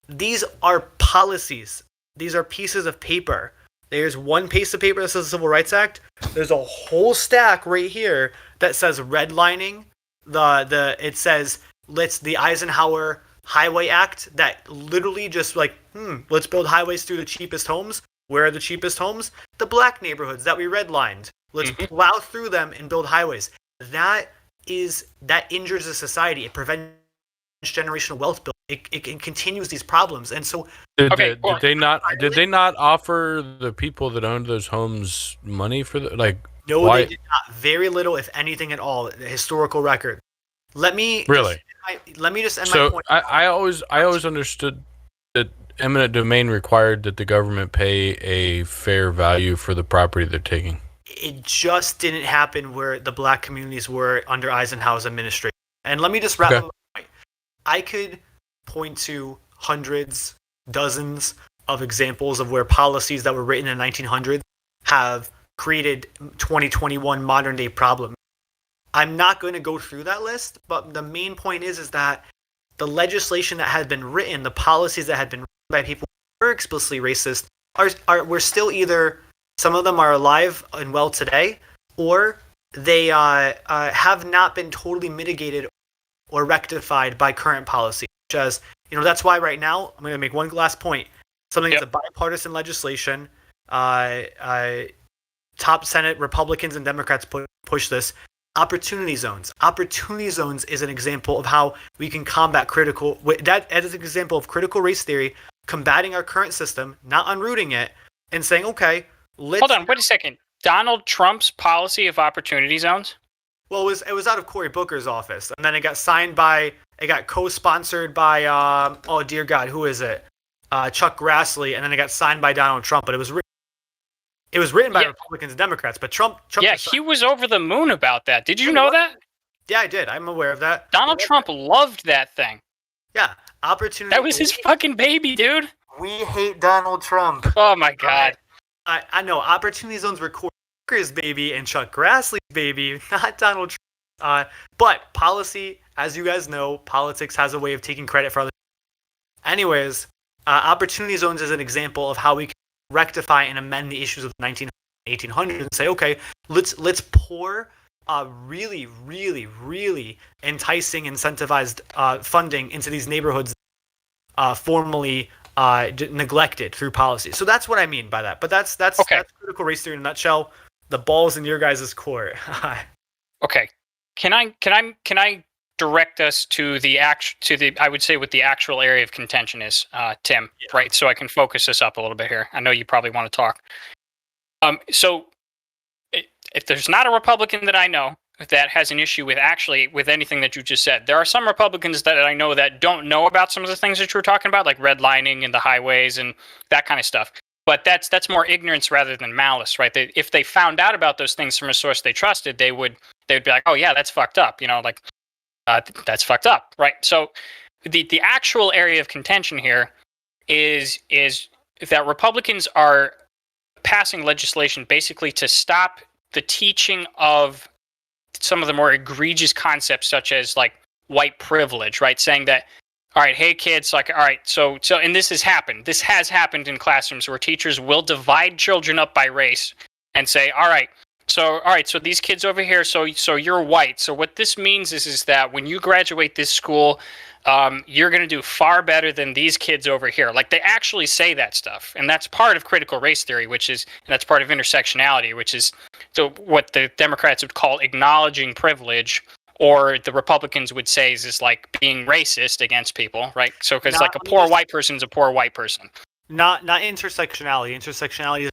These are policies. These are pieces of paper. There's one piece of paper that says the Civil Rights Act. There's a whole stack right here that says redlining. It says the Eisenhower Highway Act that literally just like, let's build highways through the cheapest homes. Where are the cheapest homes? The black neighborhoods that we redlined. Let's plow through them and build highways. That injures a society. It prevents generational wealth building. It continues these problems. And so did they not offer the people that owned those homes money for the No, why? They did not. Very little, if anything at all. The historical record. Let me just end my point. I always understood that eminent domain required that the government pay a fair value for the property they're taking. It just didn't happen where the black communities were under Eisenhower's administration. And let me just wrap up my point. I could point to hundreds, dozens of examples of where policies that were written in the 1900s have created 2021 modern day problems. I'm not going to go through that list, but the main point is that the legislation that had been written, the policies that had been written by people who were explicitly racist, were still either, some of them are alive and well today, or they have not been totally mitigated or rectified by current policy. Such as, that's why right now, I'm going to make one last point. Something that's a bipartisan legislation. Top Senate Republicans and Democrats push this. Opportunity zones. Opportunity zones is an example of how we can combat that is an example of critical race theory, combating our current system, not unrooting it, and saying, okay, hold on, wait a second. Donald Trump's policy of opportunity zones? Well, it was out of Cory Booker's office, and then it got co-sponsored by, oh dear God, who is it? Chuck Grassley, and then it got signed by Donald Trump, but it was written by Republicans and Democrats, but Trump. Yeah, he was over the moon about that. Did you know that? Yeah, I did. I'm aware of that. Donald Trump loved that thing. Yeah, opportunity. That was his fucking baby, dude. We hate Donald Trump. Oh my god. I know opportunity zones were Corker's baby and Chuck Grassley's baby, not Donald Trump. But policy, as you guys know, politics has a way of taking credit for other. Anyways, opportunity zones is an example of how we can rectify and amend the issues of the 1800s and say, okay, let's pour really, really, really enticing, incentivized funding into these neighborhoods formerly neglected through policy. So that's what I mean by that. But that's critical race theory in a nutshell. The ball's in your guys' court. Okay. Can I direct us to the I would say what the actual area of contention is, Tim, right? So I can focus this up a little bit here. I know you probably want to talk. So if there's not a Republican that I know that has an issue with anything that you just said, there are some Republicans that I know that don't know about some of the things that you were talking about, like redlining and the highways and that kind of stuff. But that's more ignorance rather than malice, right? If they found out about those things from a source they trusted, they would be like, oh yeah, that's fucked up, that's fucked up, right? So the actual area of contention here is that Republicans are passing legislation basically to stop the teaching of some of the more egregious concepts, such as like white privilege, right? Saying that, all right, hey kids, like, all right, so, and this has happened. This has happened in classrooms where teachers will divide children up by race and say, all right, so these kids over here, so you're white. So what this means is that when you graduate this school, you're going to do far better than these kids over here. Like, they actually say that stuff. And that's part of critical race theory, and that's part of intersectionality, which is so what the Democrats would call acknowledging privilege, or the Republicans would say is like being racist against people, right? So, because like a poor white person is a poor white person. Not intersectionality. Intersectionality is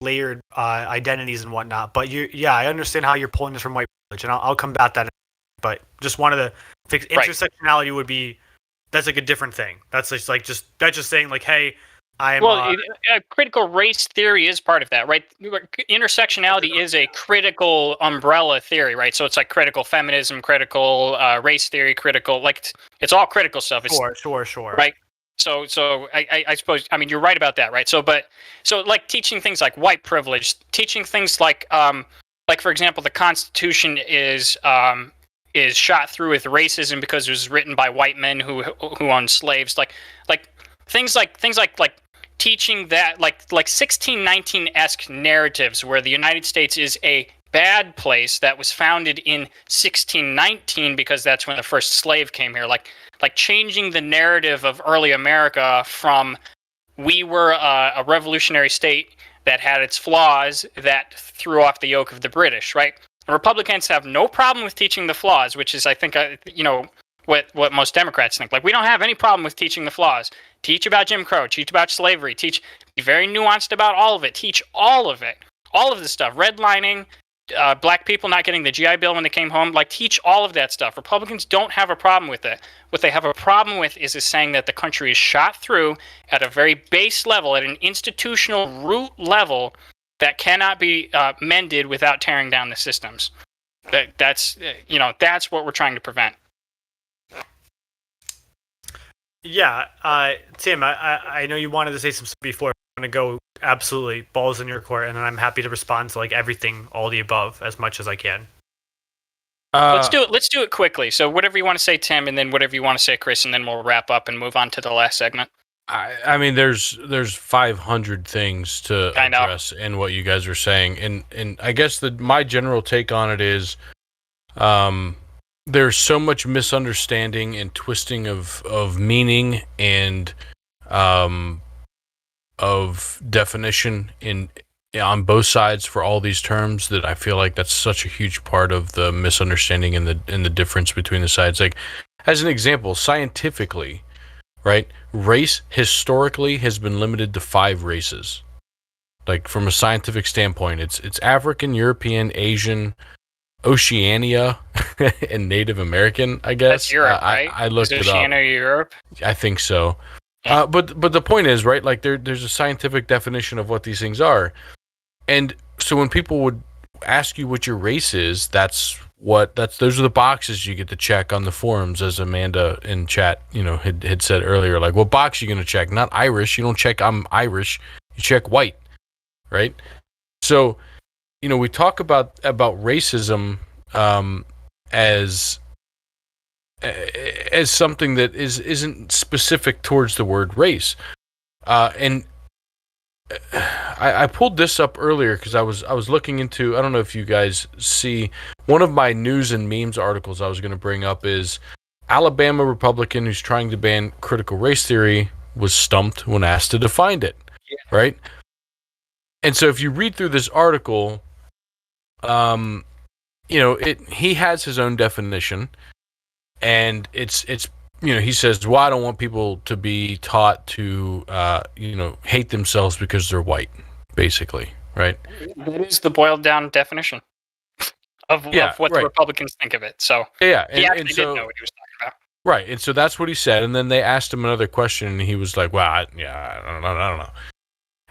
layered identities and whatnot. But I understand how you're pulling this from white privilege, and I'll combat that. But just wanted to fix intersectionality would be, that's like a different thing. That's just saying like, hey, critical race theory is part of that, right? Intersectionality is a critical umbrella theory, right? So it's like critical feminism, critical race theory, critical, like it's all critical stuff. Sure. Right. So I suppose, I mean, you're right about that, right? So like teaching things like white privilege, teaching things like for example, the Constitution is shot through with racism because it was written by white men who owned slaves, like things like teaching that like 1619-esque narratives where the United States is a bad place that was founded in 1619 because that's when the first slave came here, like changing the narrative of early America from we were a revolutionary state that had its flaws that threw off the yoke of the British, right? Republicans have no problem with teaching the flaws, which is, I think, what most Democrats think. Like, we don't have any problem with teaching the flaws. Teach about Jim Crow. Teach about slavery. Be very nuanced about all of it. Teach all of it. All of the stuff. Redlining, black people not getting the GI Bill when they came home. Like, teach all of that stuff. Republicans don't have a problem with it. What they have a problem with is saying that the country is shot through at a very base level, at an institutional root level, that cannot be mended without tearing down the systems. That's what we're trying to prevent. Yeah, Tim, I know you wanted to say something before. I'm going to go absolutely balls in your court, and then I'm happy to respond to like everything, all the above, as much as I can. Let's do it quickly. So whatever you want to say, Tim, and then whatever you want to say, Chris, and then we'll wrap up and move on to the last segment. I mean, there's 500 things to address in what you guys are saying, and I guess my general take on it is, there's so much misunderstanding and twisting of meaning and of definition on both sides for all these terms that I feel like that's such a huge part of the misunderstanding and the difference between the sides. Like, as an example, scientifically, right? Race historically has been limited to 5 races. Like, from a scientific standpoint, it's African, European, Asian, Oceania, and Native American, I guess. That's Europe, right? I looked it up. Oceania Europe? I think so. But the point is, right, like there's a scientific definition of what these things are. And so when people would ask you what your race is, that's those are the boxes you get to check on the forums, as Amanda in chat, had said earlier. Like, what box are you going to check? Not Irish. You don't check I'm Irish. You check white, right? So, we talk about racism as something that isn't specific towards the word race, and I pulled this up earlier because I was looking into, I don't know if you guys see, one of my news and memes articles I was going to bring up is Alabama Republican who's trying to ban critical race theory was stumped when asked to define it, right? And so if you read through this article, he has his own definition, and it's he says, well, I don't want people to be taught to, hate themselves because they're white, basically, right? That is the boiled down definition of what the Republicans think of it. So he actually didn't know what he was talking about. Right, and so that's what he said, and then they asked him another question, and he was like, well, I don't know.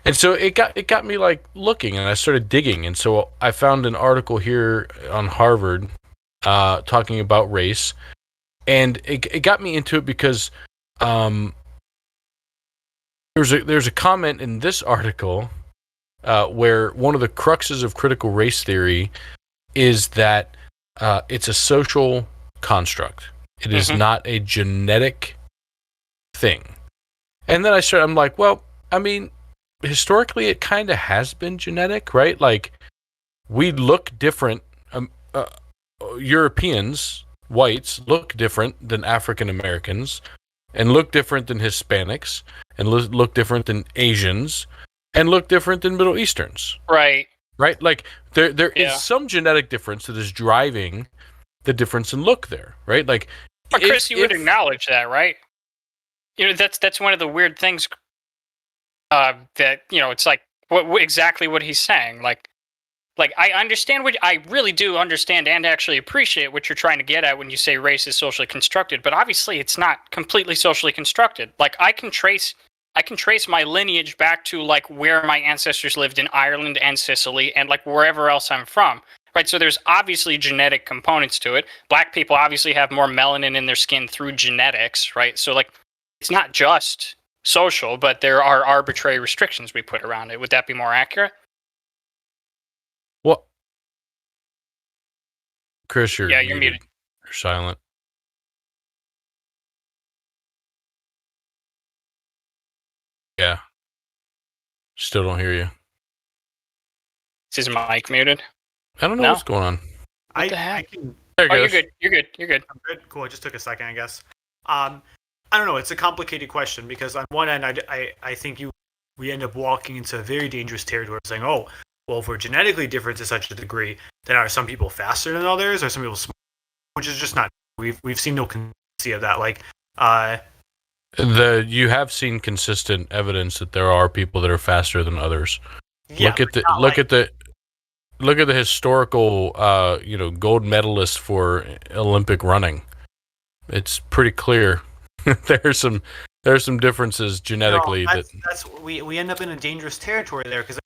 And so it got me like looking, and I started digging, and so I found an article here on Harvard talking about race. And it got me into it because there's a comment in this article where one of the cruxes of critical race theory is that it's a social construct. It is not a genetic thing. And then I'm like, well, I mean, historically it kind of has been genetic, right? Like, we look different. Europeans, whites, look different than African Americans, and look different than Hispanics, and look different than Asians, and look different than Middle Easterns. Right. Like, there is some genetic difference that is driving the difference in look there, right? Like, but Chris, you would acknowledge that, right? That's one of the weird things that, it's like exactly what he's saying. Like, I understand I really do understand and actually appreciate what you're trying to get at when you say race is socially constructed, but obviously it's not completely socially constructed. Like, I can trace my lineage back to like where my ancestors lived in Ireland and Sicily and like wherever else I'm from, right? So there's obviously genetic components to it. Black people obviously have more melanin in their skin through genetics, right? So like, it's not just social, but there are arbitrary restrictions we put around it. Would that be more accurate? Well, Chris, you're muted. You're silent. Yeah. Still don't hear you. Is his mic muted? I don't know what's going on. What the heck? There it goes. You're good. I'm good. Cool. It just took a second, I guess. I don't know. It's a complicated question because on one end, I think we end up walking into a very dangerous territory, saying, oh, well, if we're genetically different to such a degree, then are some people faster than others, or some people smarter? Which is just not. We've seen no consistency of that. Like, you have seen consistent evidence that there are people that are faster than others. Yeah, look at the historical gold medalists for Olympic running. It's pretty clear. There's some differences genetically. We end up in a dangerous territory there because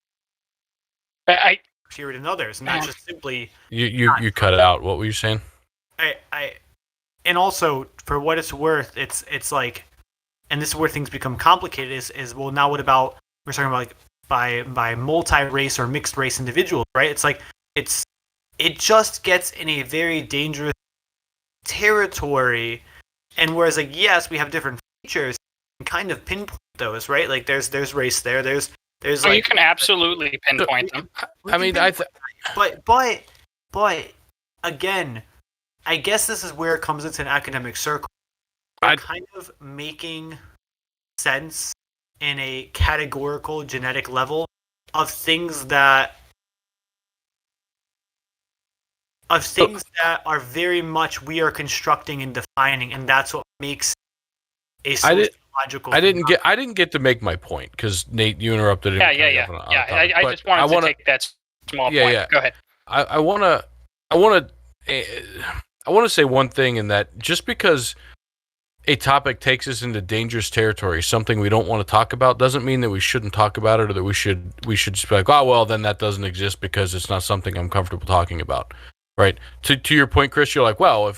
I period and others, not just simply. You cut it out. What were you saying? And also for what it's worth, it's like, and this is where things become complicated. Is well, now what about we're talking about like by multi-race or mixed race individuals, right? It's like it just gets in a very dangerous territory, and whereas like yes, we have different features, you can kind of pinpoint those, right? Like there's race there, there's like, you can absolutely pinpoint them. I mean, but again, I guess this is where it comes into an academic circle. We're kind of making sense in a categorical genetic level of things that are very much we are constructing and defining, and that's what makes a sociological. I didn't get to make my point because Nate, you interrupted. I just wanted to take that small point. Yeah. Go ahead. I want to say one thing, in that just because a topic takes us into dangerous territory, something we don't want to talk about, doesn't mean that we shouldn't talk about it, or that we should just be like, oh well, then that doesn't exist because it's not something I'm comfortable talking about. right? To your point, Chris, you're like, well,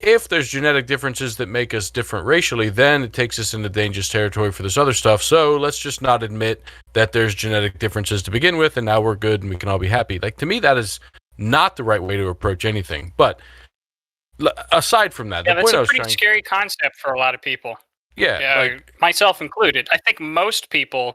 if there's genetic differences that make us different racially, then it takes us into dangerous territory for this other stuff. So let's just not admit that there's genetic differences to begin with, and now we're good and we can all be happy. Like, to me, that is not the right way to approach anything. But aside from that, yeah, the that's point I a was pretty trying, scary concept for a lot of people. yeah, like, Myself included. I think most people are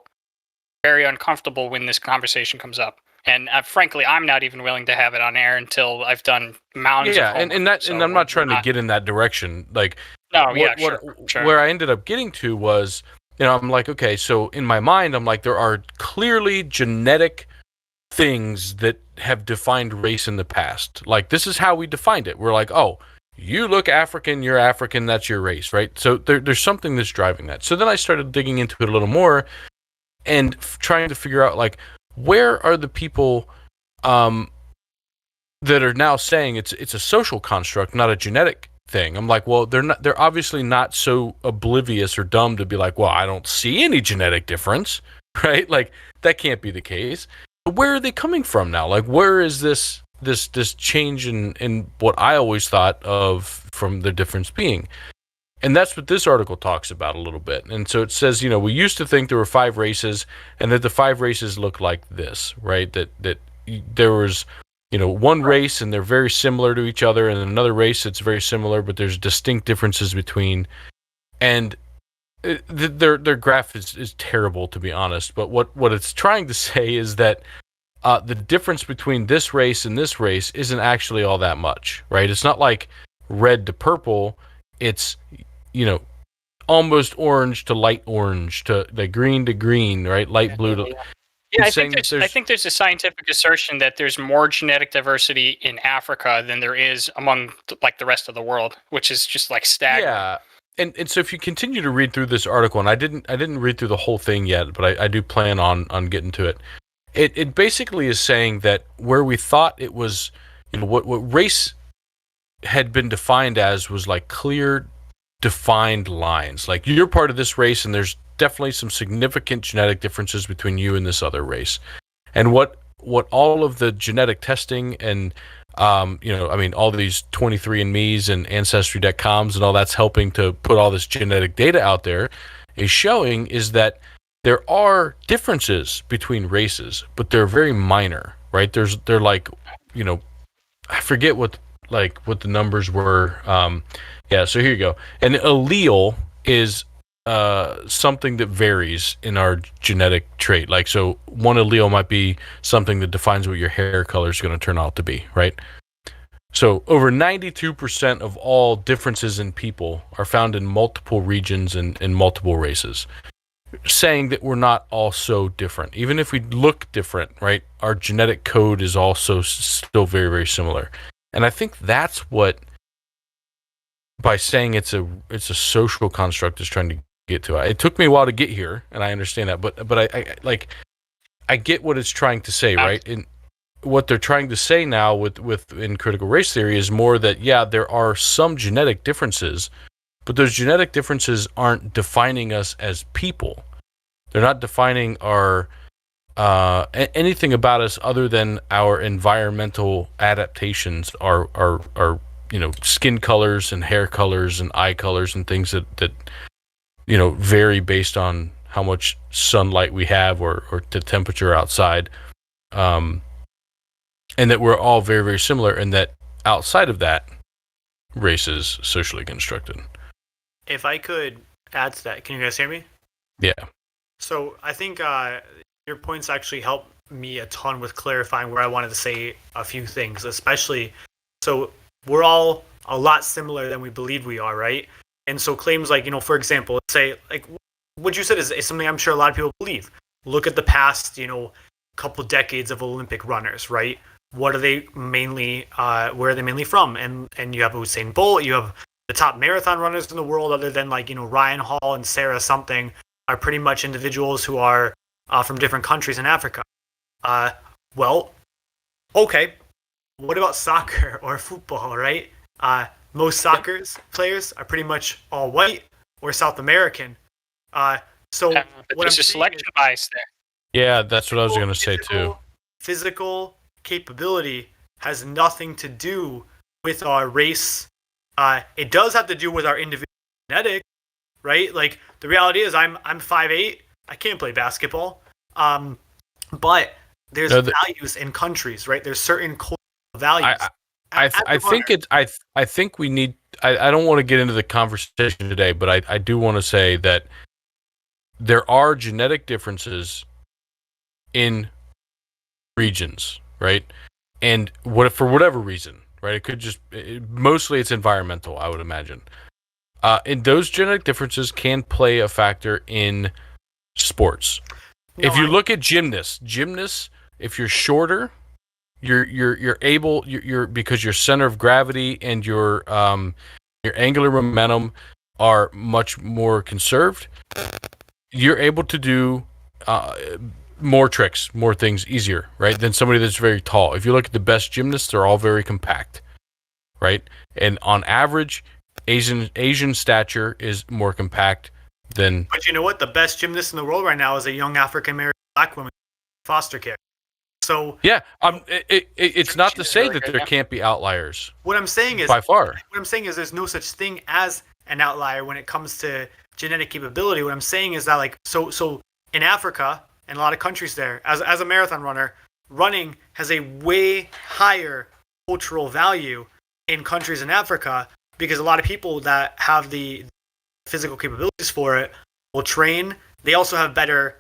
very uncomfortable when this conversation comes up. And frankly, I'm not even willing to have it on air until I've done mounds of homework. And I'm not trying to get in that direction. Like, sure. where I ended up getting to was, I'm like, okay, so in my mind, I'm like, there are clearly genetic things that have defined race in the past. Like, this is how we defined it. We're like, oh, you look African, you're African, that's your race, right? So there's something that's driving that. So then I started digging into it a little more and trying to figure out, like, where are the people that are now saying it's a social construct, not a genetic thing? I'm like, well, they're obviously not so oblivious or dumb to be like, well, I don't see any genetic difference, right? Like, that can't be the case. But where are they coming from now? Like, where is this change in what I always thought of from the difference being? And that's what this article talks about a little bit. And so it says, we used to think there were 5 races and that the 5 races look like this, right? That there was, one race and they're very similar to each other, and another race that's very similar, but there's distinct differences between. And their graph is terrible, to be honest. But what it's trying to say is that the difference between this race and this race isn't actually all that much, right? It's not like red to purple. It's almost orange to light orange to the green to green, right? Light blue to. Yeah, I think there's a scientific assertion that there's more genetic diversity in Africa than there is among the rest of the world, which is just like staggering. Yeah, and so if you continue to read through this article, and I didn't read through the whole thing yet, but I do plan on getting to it. It basically is saying that where we thought it was, what race had been defined as was like clear, defined lines. Like, you're part of this race, and there's definitely some significant genetic differences between you and this other race. And what all of the genetic testing and all these 23andMe's and Ancestry.coms and all that's helping to put all this genetic data out there is showing is that there are differences between races, but they're very minor, right? They're like, I forget what the numbers were. So here you go. An allele is something that varies in our genetic trait. Like, so one allele might be something that defines what your hair color is going to turn out to be, right? So over 92% of all differences in people are found in multiple regions and in multiple races, saying that we're not all so different. Even if we look different, right, our genetic code is also still very, very similar. And I think that's what, by saying it's a social construct, is trying to get to. It took me a while to get here, and I understand that, but I get what it's trying to say, right? And what they're trying to say now in critical race theory is more that, yeah, there are some genetic differences, but those genetic differences aren't defining us as people. They're not defining our anything about us other than our environmental adaptations, our skin colors and hair colors and eye colors and things that vary based on how much sunlight we have or the temperature outside, and that we're all very, very similar, and that outside of that, race is socially constructed. If I could add to that, can you guys hear me? Yeah. So I think your points actually helped me a ton with clarifying where I wanted to say a few things, especially, so we're all a lot similar than we believe we are, right? And so claims like, for example, let's say, like what you said is something I'm sure a lot of people believe. Look at the past, couple decades of Olympic runners, right? What are they mainly, where are they mainly from? And you have Usain Bolt, you have the top marathon runners in the world, other than Ryan Hall and Sarah something, are pretty much individuals who are from different countries in Africa. Well, okay, what about soccer or football, right? Most soccer players are pretty much all white or South American. But there's a selection bias there. Yeah, that's what I was going to say too. Physical capability has nothing to do with our race. It does have to do with our individual genetics, right? Like the reality is, I'm 5'8". I can't play basketball. But there's values in countries, right? There's certain cultural values. I think we need. I don't want to get into the conversation today, but I do want to say that there are genetic differences in regions, right? And for whatever reason, right? It could just mostly it's environmental, I would imagine. And those genetic differences can play a factor in sports. No, if you look at gymnasts, if you're shorter, you're able because your center of gravity and your angular momentum are much more conserved. You're able to do more tricks, more things easier, right? Than somebody that's very tall. If you look at the best gymnasts, they're all very compact, right? And on average, Asian stature is more compact than. But you know what? The best gymnast in the world right now is a young African American black woman, foster care. So yeah, it's not to say that there can't be outliers. What I'm saying is, by far, what I'm saying is, there's no such thing as an outlier when it comes to genetic capability. What I'm saying is that, like, so in Africa and a lot of countries there, as a marathon runner, running has a way higher cultural value in countries in Africa because a lot of people that have the physical capabilities for it will train. They also have better,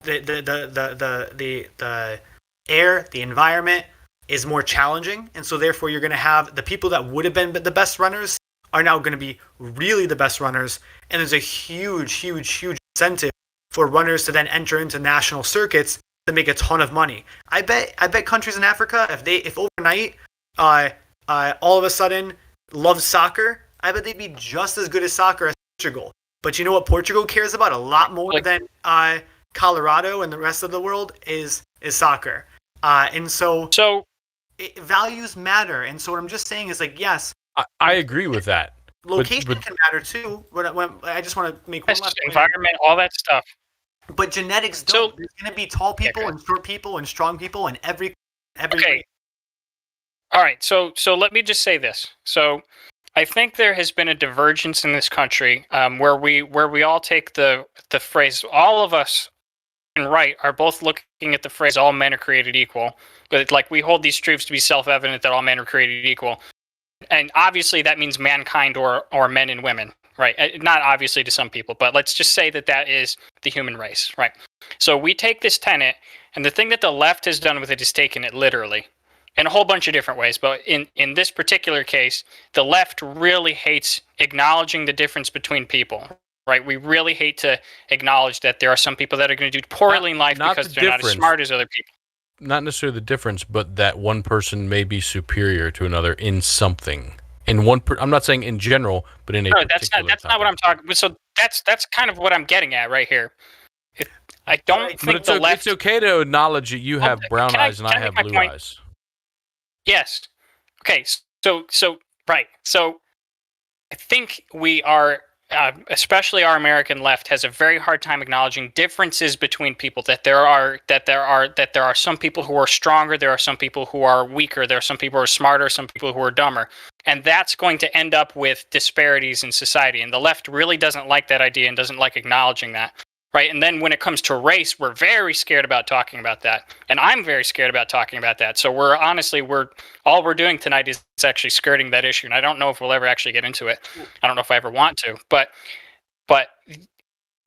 the air, the environment is more challenging, and so therefore you're going to have the people that would have been the best runners are now going to be really the best runners, and there's a huge incentive for runners to then enter into national circuits to make a ton of money. I bet countries in Africa, if overnight all of a sudden love soccer, I bet they'd be just as good as soccer as Portugal. But you know what Portugal cares about a lot more than Colorado and the rest of the world is soccer. And so values matter. And so what I'm just saying is, like, yes, I agree with that. Location can matter too. But I just want to make one last point. Environment, all that stuff. But genetics don't. There's going to be tall people and short people and strong people and every. Okay. All right. So let me just say this. So I think there has been a divergence in this country where we all take the phrase, all of us and right are both looking at the phrase all men are created equal, but like we hold these truths to be self-evident that all men are created equal, and obviously that means mankind or men and women, right? Not obviously to some people, but let's just say that is the human race, right? So we take this tenet, and the thing that the left has done with it is taken it literally in a whole bunch of different ways, but in this particular case, the left really hates acknowledging the difference between people. Right, we really hate to acknowledge that there are some people that are going to do poorly in life because they're not as smart as other people. Not necessarily the difference, but that one person may be superior to another in something. I'm not saying in general, but in a particular. That's not what I'm talking about. So that's kind of what I'm getting at right here. I don't think the left. It's okay to acknowledge that you have brown eyes and I have blue eyes. Yes. Okay. So right. So I think we are. Especially our American left has a very hard time acknowledging differences between people. That there are some people who are stronger, there are some people who are weaker, there are some people who are smarter, some people who are dumber, and that's going to end up with disparities in society. And the left really doesn't like that idea and doesn't like acknowledging that, right? And then when it comes to race, we're very scared about talking about that, and I'm very scared about talking about that. So we're all we're doing tonight is actually skirting that issue, and I don't know if we'll ever actually get into it. I don't know if I ever want to, but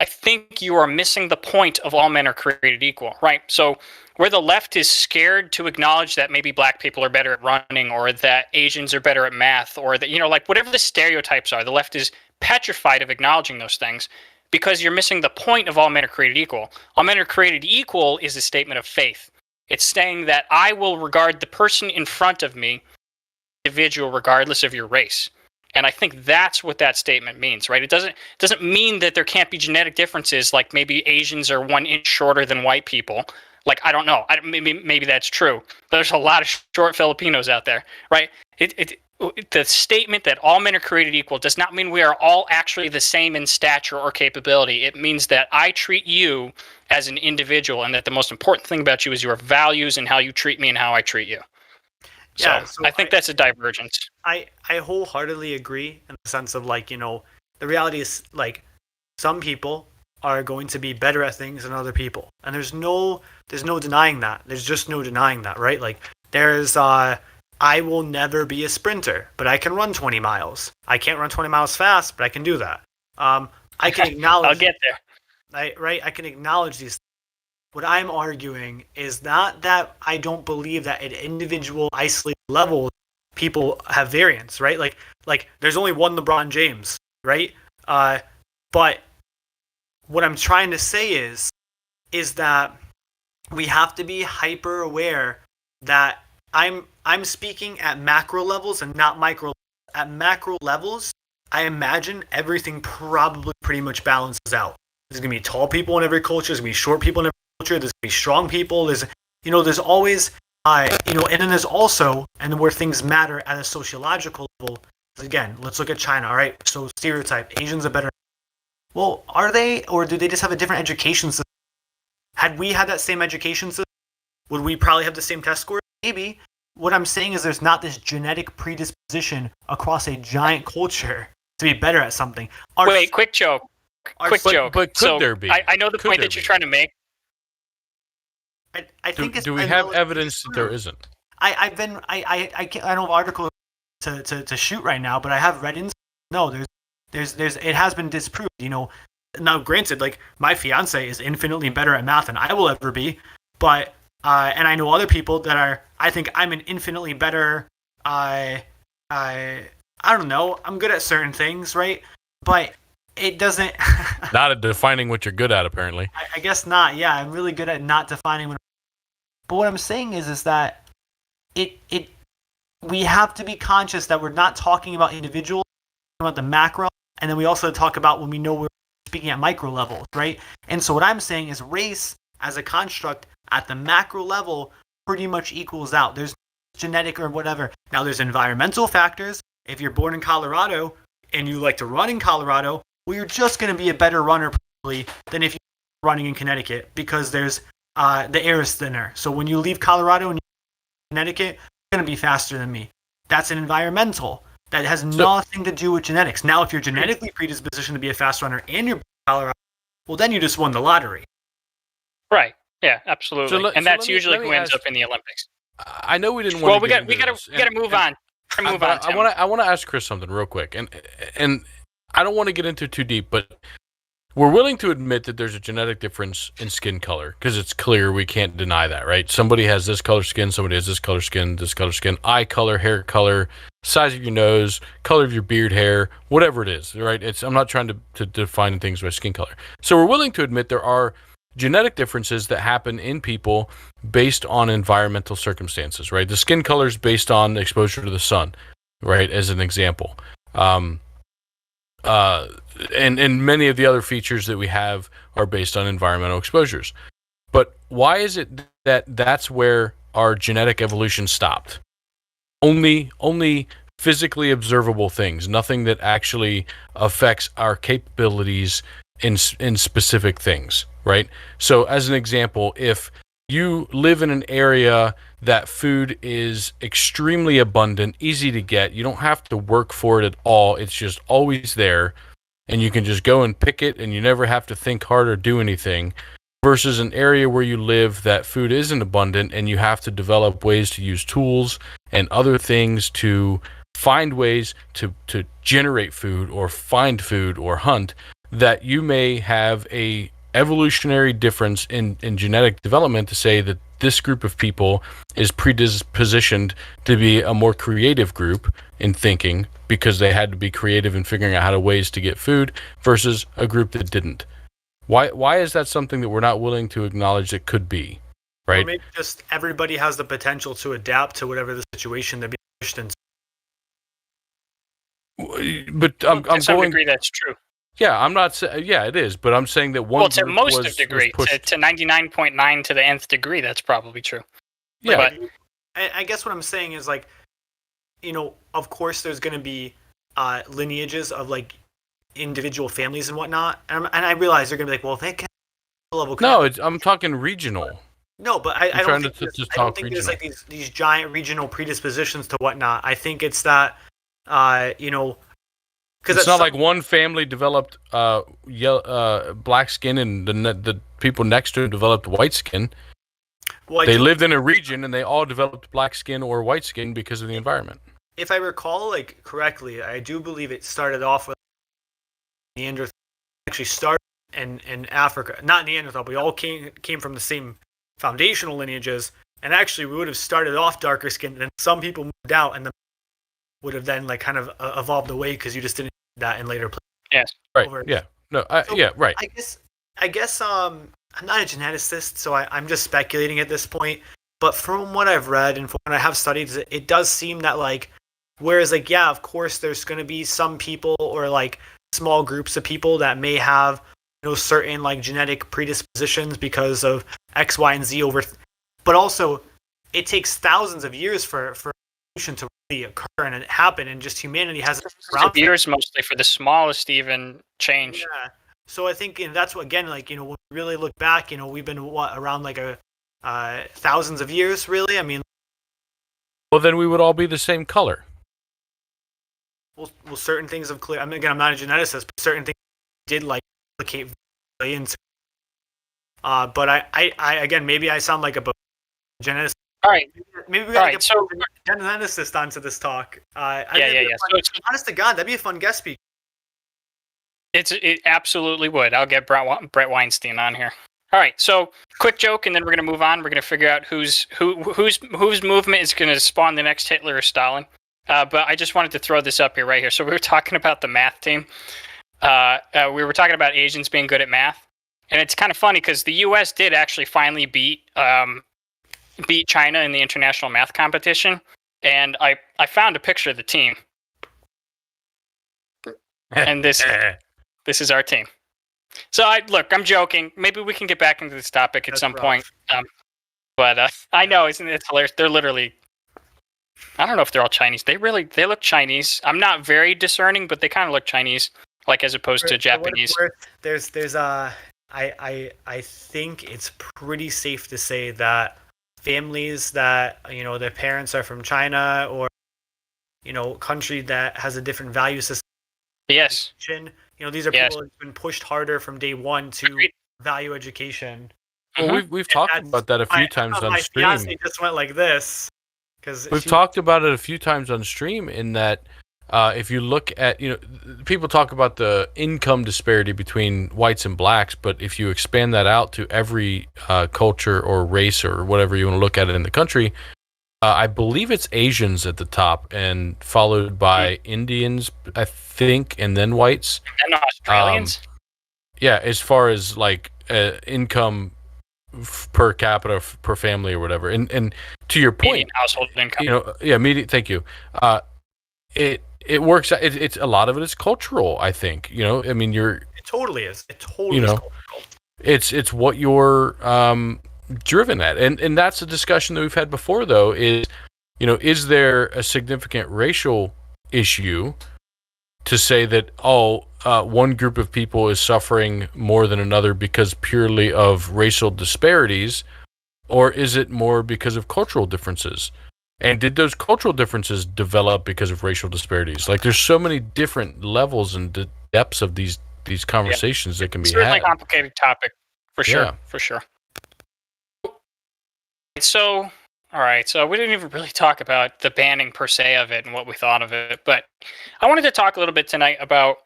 I think you are missing the point of all men are created equal, right? So where the left is scared to acknowledge that maybe black people are better at running, or that Asians are better at math, or that, like whatever the stereotypes are, the left is petrified of acknowledging those things because you're missing the point of all men are created equal. All men are created equal is a statement of faith. It's saying that I will regard the person in front of me individual regardless of your race. And I think that's what that statement means, right? It doesn't mean that there can't be genetic differences, like maybe Asians are 1 inch shorter than white people. Like, I don't know. Maybe that's true. There's a lot of short Filipinos out there, right? The statement that all men are created equal does not mean we are all actually the same in stature or capability. It means that I treat you as an individual, and that the most important thing about you is your values and how you treat me and how I treat you. Yeah, So I think that's a divergence. I wholeheartedly agree in the sense of like, the reality is like some people are going to be better at things than other people. And there's no denying that. There's just no denying that, right? Like there's I will never be a sprinter, but I can run 20 miles. I can't run 20 miles fast, but I can do that. I can acknowledge I'll get there. I can acknowledge these. What I'm arguing is not that I don't believe that at individual isolated levels people have variance, right? Like there's only one LeBron James, right? But what I'm trying to say is that we have to be hyper aware that I'm speaking at macro levels and not micro. At macro levels, I imagine everything probably pretty much balances out. There's gonna be tall people in every culture. There's gonna be short people in every culture. There's gonna be strong people. There's always and then there's also, and where things matter at a sociological level. Again, let's look at China. All right, so stereotype: Asians are better. Well, are they, or do they just have a different education system? Had we had that same education system, would we probably have the same test scores? Maybe. What I'm saying is there's not this genetic predisposition across a giant culture to be better at something. Wait, quick joke. Quick joke. But could there be? I know the point that you're trying to make. I think do we have evidence that there isn't? I don't have articles to shoot right now, but I have read in. No, there's it has been disproved. Now granted, like my fiance is infinitely better at math than I will ever be, but and I know other people that are. I think I'm an infinitely better. I don't know. I'm good at certain things, right? But it doesn't. Not at defining what you're good at, apparently. I guess not. Yeah, I'm really good at not defining what. But what I'm saying is that we have to be conscious that we're not talking about individuals, about the macro, and then we also talk about when we know we're speaking at micro levels, right? And so what I'm saying is race as a construct at the macro level pretty much equals out. There's genetic or whatever. Now there's environmental factors. If you're born in Colorado and you like to run in Colorado, well, you're just going to be a better runner probably than if you're running in Connecticut because there's the air is thinner. So when you leave Colorado and you're in Connecticut, you're going to be faster than me. That's an environmental. That has nothing to do with genetics. Now, if you're genetically predisposed to be a fast runner and you're Colorado, well, then you just won the lottery. Right. Yeah, absolutely. And that's usually who ends up in the Olympics. I know we didn't want to. Well, we got to move on. I want to ask Chris something real quick, and I don't want to get into too deep, but we're willing to admit that there's a genetic difference in skin color because it's clear. We can't deny that, right? Somebody has this color skin, somebody has this color skin, eye color, hair color, size of your nose, color of your beard hair, whatever it is, right? I'm not trying to define things by skin color. So we're willing to admit there are genetic differences that happen in people based on environmental circumstances, right? The skin color is based on exposure to the sun, right? As an example. And many of the other features that we have are based on environmental exposures. But why is it that that's where our genetic evolution stopped? Only physically observable things, nothing that actually affects our capabilities in specific things, right? So as an example, if you live in an area that food is extremely abundant, easy to get, you don't have to work for it at all, it's just always there, and you can just go and pick it and you never have to think hard or do anything, versus an area where you live that food isn't abundant and you have to develop ways to use tools and other things to find ways to generate food or find food or hunt, that you may have a evolutionary difference in genetic development to say that this group of people is predispositioned to be a more creative group in thinking because they had to be creative in figuring out ways to get food versus a group that didn't. Why is that something that we're not willing to acknowledge that could be, right? Or maybe just everybody has the potential to adapt to whatever the situation they're being pushed into. But I'm to some going. degree, that's true. Yeah, I'm not saying. Yeah, it is. But I'm saying that one. Well, to group most was, of degree, was to 99.9 to the nth degree, that's probably true. Yeah, but I guess what I'm saying is like, of course, there's going to be lineages of like individual families and whatnot, and I realize they're going to be like, well, they can level. No, I'm talking regional. No, but I I'm don't trying think to there's, just I don't talk think there's regional. like these giant regional predispositions to whatnot. I think it's that you know, because It's not like one family developed black skin and the people next to them developed white skin. well, They lived in a region and they all developed black skin or white skin because of the environment. if I recall like correctly, I do believe it started off with Neanderthal. Actually started in Africa, not Neanderthal. We all came from the same foundational lineages, and actually we would have started off darker skinned, and then some people moved out, and then would have then like kind of evolved away because you just didn't do that in later places. Yes. Right. Over. Yeah. No. So, yeah. Right. I guess I'm not a geneticist, so I'm just speculating at this point. But from what I've read and from what I have studied, it does seem that like, whereas like yeah, of course there's going to be some people or like small groups of people that may have certain like genetic predispositions because of X, Y, and Z over, but also it takes thousands of years for evolution to really occur and it happen, and just humanity has years mostly for the smallest even change. Yeah. So I think that's what, again, like when we really look back, we've been around like thousands of years, really. I mean, well, then we would all be the same color. well, certain things have clear. I mean, again, I'm not a geneticist, but certain things did like replicate. But I again, maybe I sound like a geneticist. All right. Maybe we gotta get so a geneticist onto this talk. Yeah. So honest to God, that'd be a fun guest speaker. It absolutely would. I'll get Brett Weinstein on here. All right, so quick joke, and then we're gonna move on. We're gonna figure out whose movement is gonna spawn the next Hitler or Stalin. But I just wanted to throw this up here, right here. So we were talking about the math team. We were talking about Asians being good at math, and it's kind of funny because the U.S. did actually finally beat China in the international math competition, and I found a picture of the team, and this is our team. So I'm joking. Maybe we can get back into this topic at some point. But I know, isn't it hilarious? They're literally, I don't know if they're all Chinese. They look Chinese. I'm not very discerning, but they kind of look Chinese, like as opposed to Japanese. There's I think it's pretty safe to say that families that their parents are from China or country that has a different value system. Yes. These are people who've been pushed harder from day one to value education. Well, we've talked about that a few times on stream. My fiance just went like this because we've talked about it a few times on stream. In that, if you look at people talk about the income disparity between whites and blacks, but if you expand that out to every culture or race or whatever you want to look at it in the country, I believe it's Asians at the top, and followed by Indians, I think, and then whites. And Australians. Yeah, as far as like income per capita per family or whatever, and to your point, median household income. Thank you. It works. It's a lot of it is cultural. I think I mean it totally is. It totally is cultural. It's what you're driven at, and that's a discussion that we've had before. Though is there a significant racial issue to say that one group of people is suffering more than another because purely of racial disparities, or is it more because of cultural differences? And did those cultural differences develop because of racial disparities? Like, there's so many different levels and depths of these conversations that can be certainly had. A complicated topic, for sure. Yeah. For sure. So, all right. So we didn't even really talk about the banning per se of it and what we thought of it, but I wanted to talk a little bit tonight about.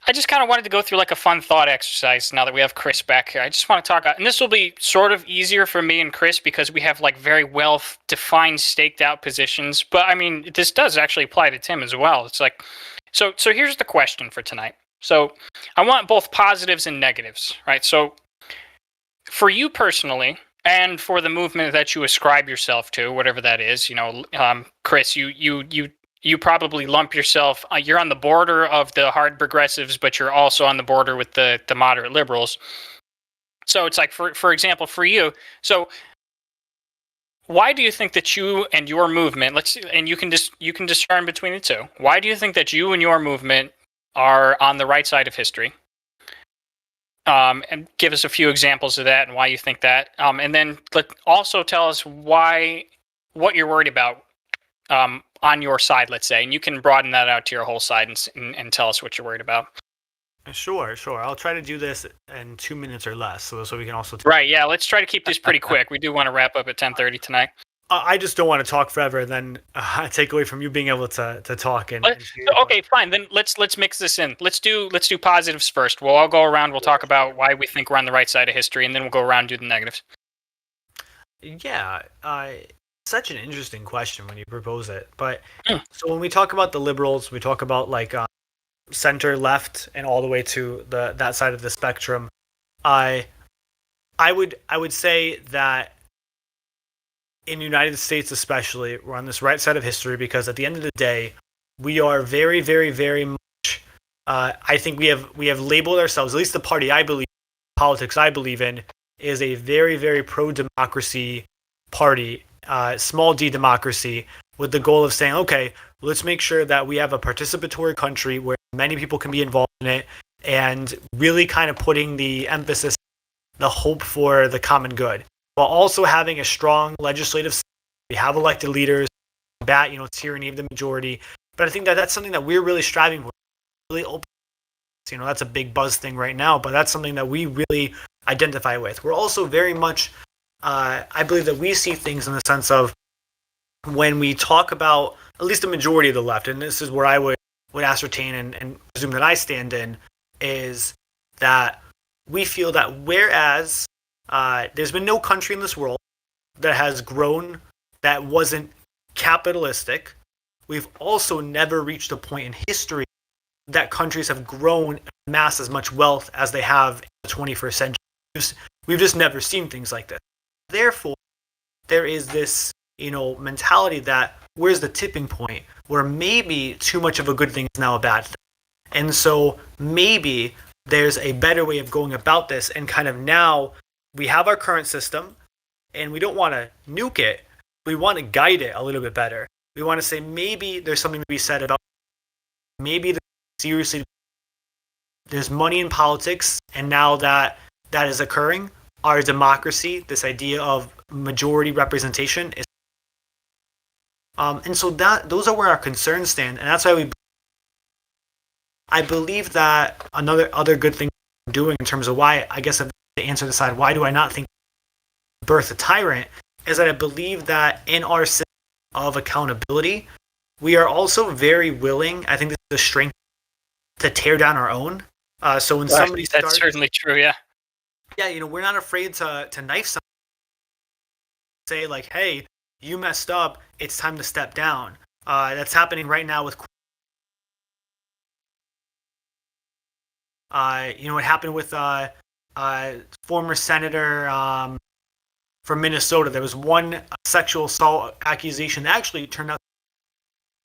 I just kind of wanted to go through like a fun thought exercise now that we have Chris back here. I just want to talk, and this will be sort of easier for me and Chris because we have like very well defined, staked out positions. But I mean, this does actually apply to Tim as well. It's like, so here's the question for tonight. So I want both positives and negatives, right? So for you personally, and for the movement that you ascribe yourself to, whatever that is, Chris, you probably lump yourself, you're on the border of the hard progressives, but you're also on the border with the moderate liberals. So it's like, for example, for you, so why do you think that you and your movement, and you can discern between the two, why do you think that you and your movement are on the right side of history? and give us a few examples of that and why you think that. And then also tell us what you're worried about on your side, let's say, and you can broaden that out to your whole side and tell us what you're worried about. Sure. I'll try to do this in 2 minutes or less, so we can also. Right. Yeah. Let's try to keep this pretty quick. We do want to wrap up at 10:30 tonight. I just don't want to talk forever, and then take away from you being able to talk. Okay, fine. Then let's mix this in. Let's do positives first. We'll all go around. We'll talk about why we think we're on the right side of history, and then we'll go around and do the negatives. Yeah. Such an interesting question when you propose it. But so when we talk about the liberals, we talk about like center left and all the way to that side of the spectrum. I would say that in the United States especially, we're on this right side of history because at the end of the day, we are very, very, very much. I think we have labeled ourselves, at least the party I believe, politics I believe in, is a very, very pro-democracy party, small d democracy, with the goal of saying, okay, let's make sure that we have a participatory country where many people can be involved in it, and really kind of putting the emphasis, the hope for the common good, while also having a strong legislative system. We have elected leaders, combat, tyranny of the majority. But I think that that's something that we're really striving for. Really open. That's a big buzz thing right now, but that's something that we really identify with. We're also very much, I believe that we see things in the sense of when we talk about at least the majority of the left, and this is where I would ascertain and presume that I stand in, is that we feel that whereas there's been no country in this world that has grown that wasn't capitalistic, we've also never reached a point in history that countries have grown and amassed as much wealth as they have in the 21st century. We've just never seen things like this. Therefore, there is this, mentality that where's the tipping point where maybe too much of a good thing is now a bad thing. And so maybe there's a better way of going about this, and kind of now we have our current system and we don't want to nuke it. We want to guide it a little bit better. We want to say maybe there's something to be said about maybe seriously there's money in politics, and now that is occurring, our democracy, this idea of majority representation is and so those are where our concerns stand, and that's why I believe that other good thing we're doing in terms of why, I guess, to answer the side, why do I not think birth a tyrant, is that I believe that in our system of accountability, we are also very willing, I think this is a strength, to tear down our own. So when somebody starts, that's certainly true, yeah. Yeah, we're not afraid to knife someone, say like, hey, you messed up, it's time to step down. That's happening right now with it happened with former senator from Minnesota. There was one sexual assault accusation that actually turned out,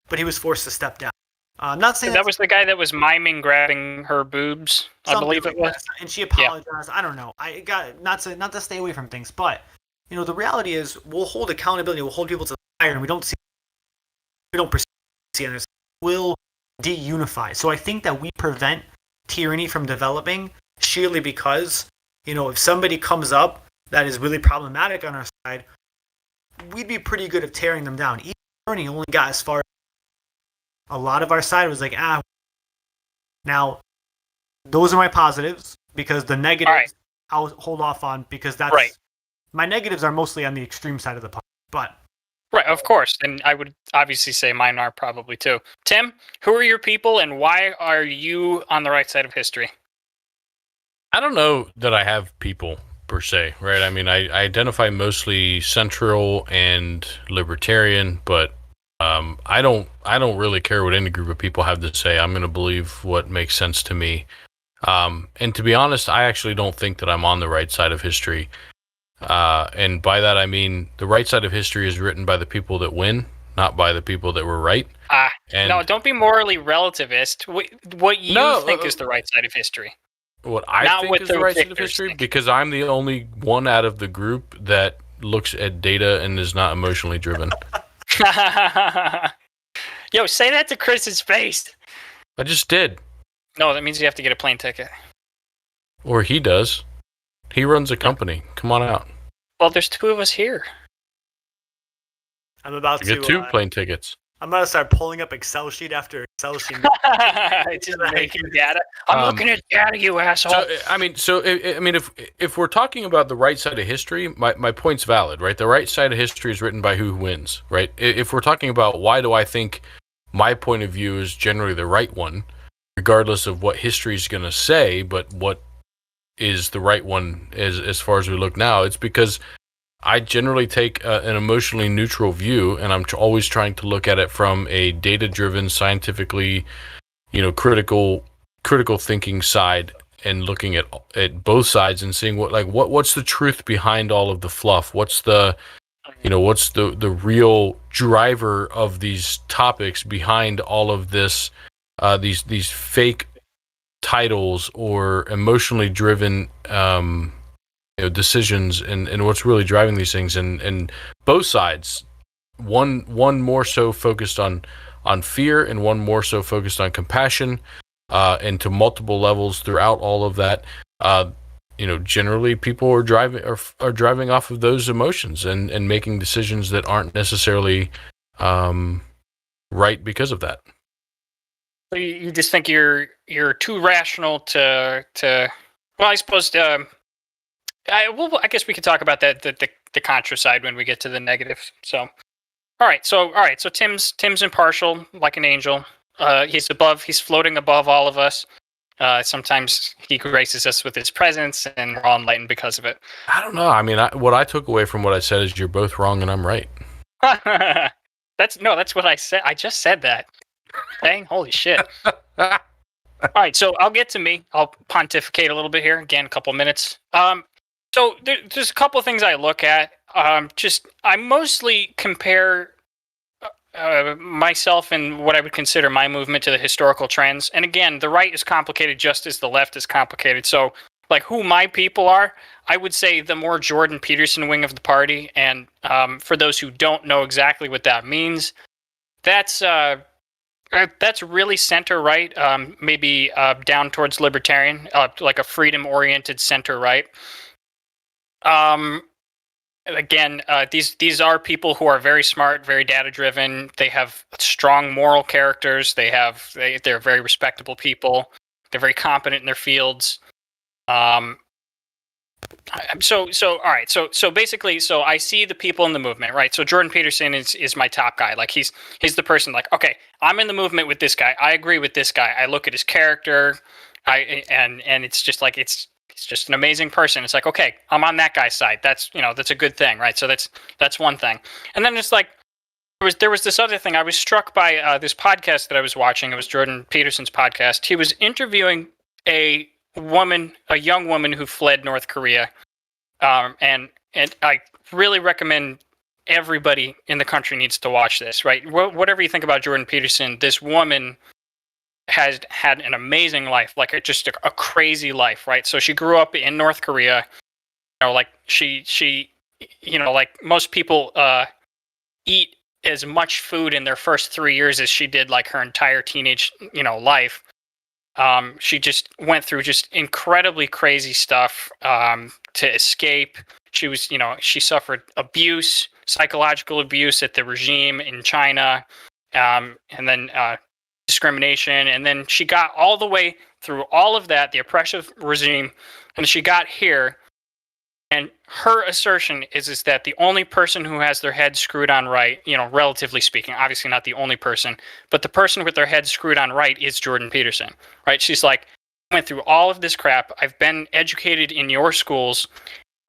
but he was forced to step down. I'm not saying that was the guy that was miming grabbing her boobs, I believe it was. And she apologized. Yeah. I don't know. I got not to stay away from things, but the reality is we'll hold accountability. We'll hold people to the fire, and we don't perceive it. We'll de-unify. So I think that we prevent tyranny from developing sheerly because if somebody comes up that is really problematic on our side, we'd be pretty good at tearing them down. Even Bernie only got as far. A lot of our side was like, Now, those are my positives, because the negatives I'll hold off on, because that's right. My negatives are mostly on the extreme side of the party. But right, of course, and I would obviously say mine are probably too. Tim, who are your people, and why are you on the right side of history? I don't know that I have people per se, right? I mean, I identify mostly central and libertarian, but I don't really care what any group of people have to say. I'm going to believe what makes sense to me. And to be honest, I actually don't think that I'm on the right side of history. And by that, I mean the right side of history is written by the people that win, not by the people that were right. No, don't be morally relativist. What you think is the right side of history. What I think is the right side of history, because I'm the only one out of the group that looks at data and is not emotionally driven. Yo, say that to Chris's face. I just did. No, that means you have to get a plane ticket. Or he does. He runs a company. Come on out. Well, there's two of us here. I'm about You get 2 plane tickets. I'm gonna start pulling up Excel sheet after Excel sheet. Just making data. I'm looking at data, you asshole. If we're talking about the right side of history, my point's valid, right? The right side of history is written by who wins, right? If we're talking about why do I think my point of view is generally the right one, regardless of what history is going to say, but what is the right one as far as we look now, it's because I generally take an emotionally neutral view, and I'm always trying to look at it from a data-driven, scientifically, critical thinking side, and looking at both sides and seeing what's the truth behind all of the fluff. What's the real driver of these topics behind all of this, these fake titles or emotionally driven decisions, and what's really driving these things, and both sides, one more so focused on fear, and one more so focused on compassion, and to multiple levels throughout all of that. Generally people are driving off of those emotions and making decisions that aren't necessarily right because of that. So you just think you're too rational to well, I suppose I guess we could talk about that the contra side when we get to the negatives. So all right, so Tim's impartial like an angel. He's floating above all of us. Sometimes he graces us with his presence, and we're all enlightened because of it. I don't know. I mean, what I took away from what I said is you're both wrong and I'm right. That's what I said. I just said that. Dang, holy shit. All right, so I'll get to me. I'll pontificate a little bit here. Again, a couple minutes. So there's a couple of things I look at. I mostly compare myself and what I would consider my movement to the historical trends. And again, the right is complicated just as the left is complicated. So, like, who my people are, I would say the more Jordan Peterson wing of the party. And for those who don't know exactly what that means, that's really center right, maybe down towards libertarian, like a freedom-oriented center right. Again, these are people who are very smart, very data-driven. They have strong moral characters. They're very respectable people. They're very competent in their fields. All right. So basically, I see the people in the movement, right? So Jordan Peterson is my top guy. Like he's the person. Like, okay, I'm in the movement with this guy. I agree with this guy. I look at his character, and it's just like it's just an amazing person. It's like, okay, I'm on that guy's side. That's a good thing, right? So that's one thing. And then it's like there was this other thing. I was struck by this podcast that I was watching. It was Jordan Peterson's podcast. He was interviewing a young woman who fled North Korea. And I really recommend everybody in the country needs to watch this, right? Whatever you think about Jordan Peterson, this woman has had an amazing life, like just a crazy life, right? So she grew up in North Korea. Like she like most people eat as much food in their first 3 years as she did like her entire teenage, life. She just went through just incredibly crazy stuff to escape. She was, she suffered abuse, psychological abuse at the regime in China, and then discrimination. And then she got all the way through all of that, the oppressive regime, and she got here. And her assertion is that the only person who has their head screwed on right, relatively speaking, obviously not the only person, but the person with their head screwed on right is Jordan Peterson, right? She's like, I went through all of this crap. I've been educated in your schools,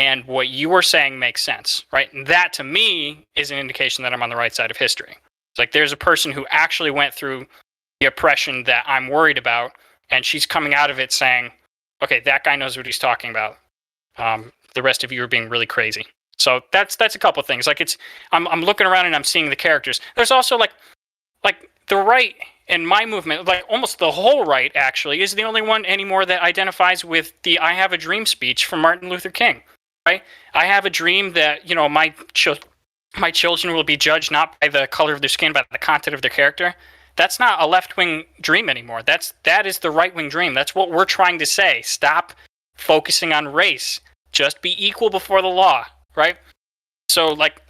and what you were saying makes sense, right? And that, to me, is an indication that I'm on the right side of history. It's like there's a person who actually went through the oppression that I'm worried about, and she's coming out of it saying, okay, that guy knows what he's talking about. The rest of you are being really crazy. So that's a couple of things. Like I'm looking around and I'm seeing the characters. There's also like the right in my movement, like almost the whole right actually is the only one anymore that identifies with the "I have a dream" speech from Martin Luther King. Right? I have a dream that my children will be judged not by the color of their skin, but by the content of their character. That's not a left-wing dream anymore. That is the right-wing dream. That's what we're trying to say. Stop focusing on race, just be equal before the law, right? So, like,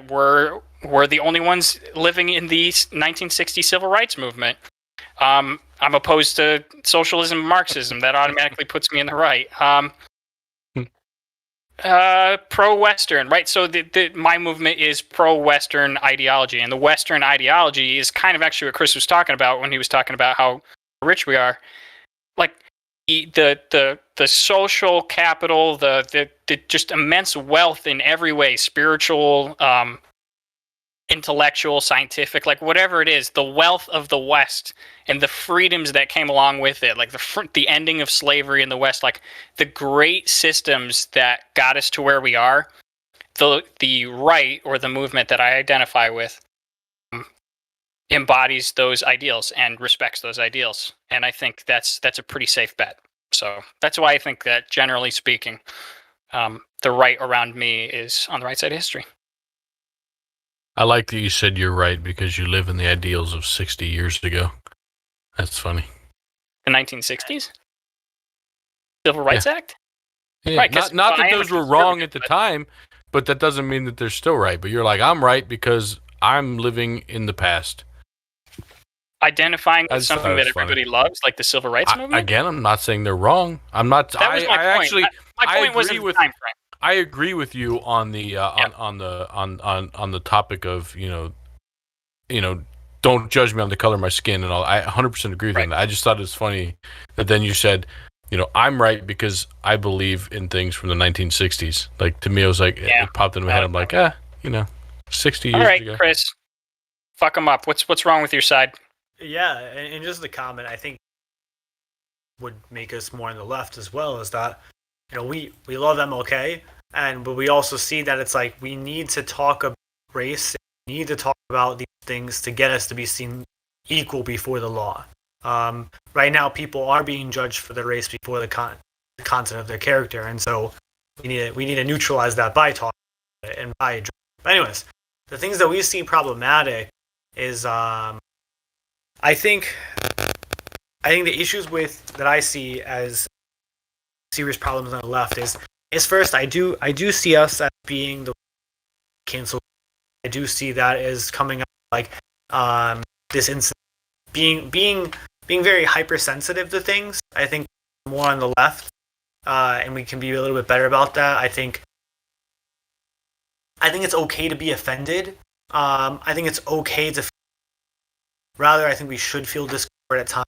we're the only ones living in the 1960 civil rights movement. I'm opposed to socialism and Marxism. That automatically puts me in the right. Pro-Western, right? So my movement is pro-Western ideology, and the Western ideology is kind of actually what Chris was talking about when he was talking about how rich we are. Like the social capital, the just immense wealth in every way, spiritual, intellectual, scientific, like whatever it is, the wealth of the West and the freedoms that came along with it, like the ending of slavery in the West, like the great systems that got us to where we are, the right, or the movement that I identify with, embodies those ideals and respects those ideals. And I think that's a pretty safe bet. So that's why I think that, generally speaking, the right around me is on the right side of history. I like that you said you're right because you live in the ideals of 60 years ago. That's funny. The 1960s? Civil Rights Act? Yeah. Right, not that those were wrong at the time, but that doesn't mean that they're still right. But you're like, I'm right because I'm living in the past. Identifying with something that everybody loves, like the civil rights movement? Again, I'm not saying they're wrong. I'm not. That was my point. My point wasn't the time frame. I agree with you on the on the topic of you know don't judge me on the color of my skin and all. I 100% agree with you on that. I just thought it was funny that then you said, I'm right because I believe in things from the 1960s. Like, to me, it was like it popped in my head. I'm like, 60 years ago. All right, Chris, fuck them up. What's wrong with your side? Yeah, and just the comment I think would make us more on the left as well is that we love MLK, but we also see that it's like we need to talk about race, we need to talk about these things to get us to be seen equal before the law. Right now, people are being judged for their race before the content of their character, and so we need to neutralize that by talking about it and by. But anyways, the things that we see problematic is I think the issues that I see as serious problems on the left is first, I do see us as being the cancel. I do see that as coming up like this incident being very hypersensitive to things. I think more on the left, and we can be a little bit better about that. I think it's okay to be offended. I think it's okay to. Rather, I think we should feel discomfort at times.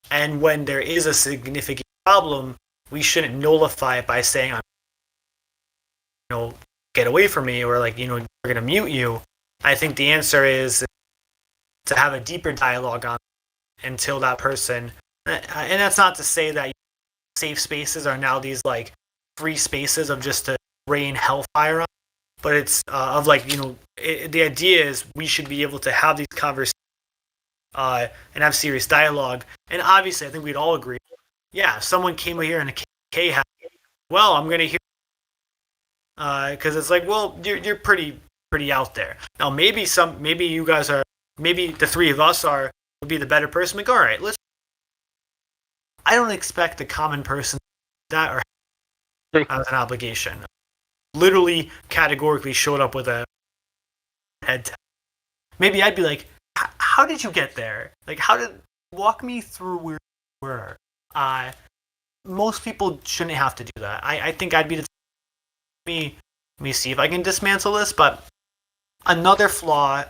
And when there is a significant problem, we shouldn't nullify it by saying, get away from me, or we're going to mute you. I think the answer is to have a deeper dialogue on it until that person, and that's not to say that safe spaces are now these free spaces of just to rain hellfire on, but it's the idea is we should be able to have these conversations and have serious dialogue. And obviously, I think we'd all agree. Yeah, if someone came here in a KK hat, well, I'm gonna hear because it's like, well, you're pretty out there. Now, maybe you guys are, maybe the three of us would be the better person. Like, all right, I don't expect the common person that or has an obligation. Literally, categorically showed up with a head tap. Maybe I'd be like, how did you get there? Walk me through where you were. Most people shouldn't have to do that. I think I'd be let me see if I can dismantle this, but another flaw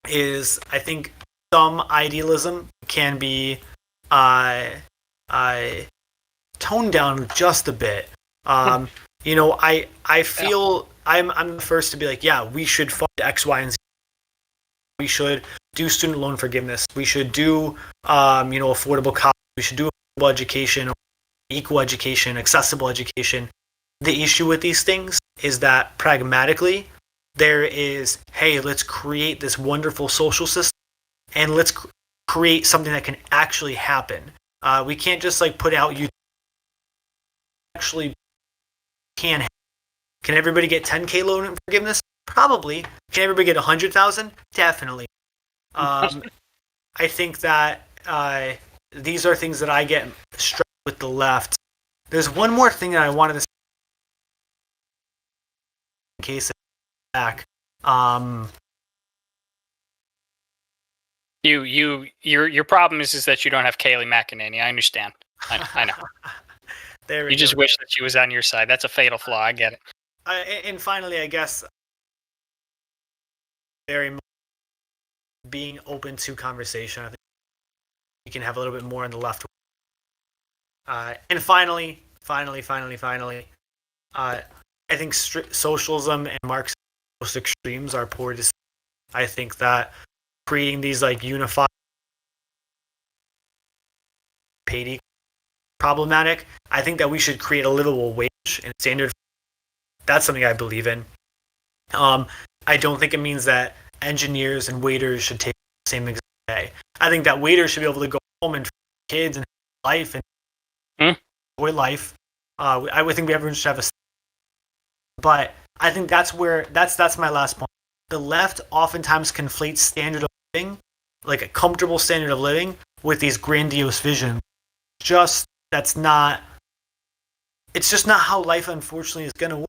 is I think some idealism can be toned down just a bit. I feel I'm the first to be like, yeah, we should fund X, Y, and Z. We should do student loan forgiveness. We should do affordable college. We should do affordable education, equal education, accessible education. The issue with these things is that pragmatically, there is, hey, let's create this wonderful social system, and let's create something that can actually happen. We can't just put out you actually can happen. Can everybody get 10K loan forgiveness? Probably. Can everybody get 100,000? Definitely. I think that these are things that I get struck with the left. There's one more thing that I wanted to say in case it's back. Your problem is that you don't have Kayleigh McEnany. I understand. I know. There we You go. just wish that she was on your side. That's a fatal flaw. I get it. And finally, I guess, very much being open to conversation. I think we can have a little bit more on the left. And finally, I think socialism and Marxism most extremes are poor decisions. I think that creating these like unified paid problematic. I think that we should create a livable wage and standard. That's something I believe in. I don't think it means that engineers and waiters should take the same exact pay. I think that waiters should be able to go home and feed kids and life and enjoy life. I would think everyone should have a. But I think that's my last point. The left oftentimes conflates standard of living, like a comfortable standard of living, with these grandiose visions. It's just not how life, unfortunately, is going to work.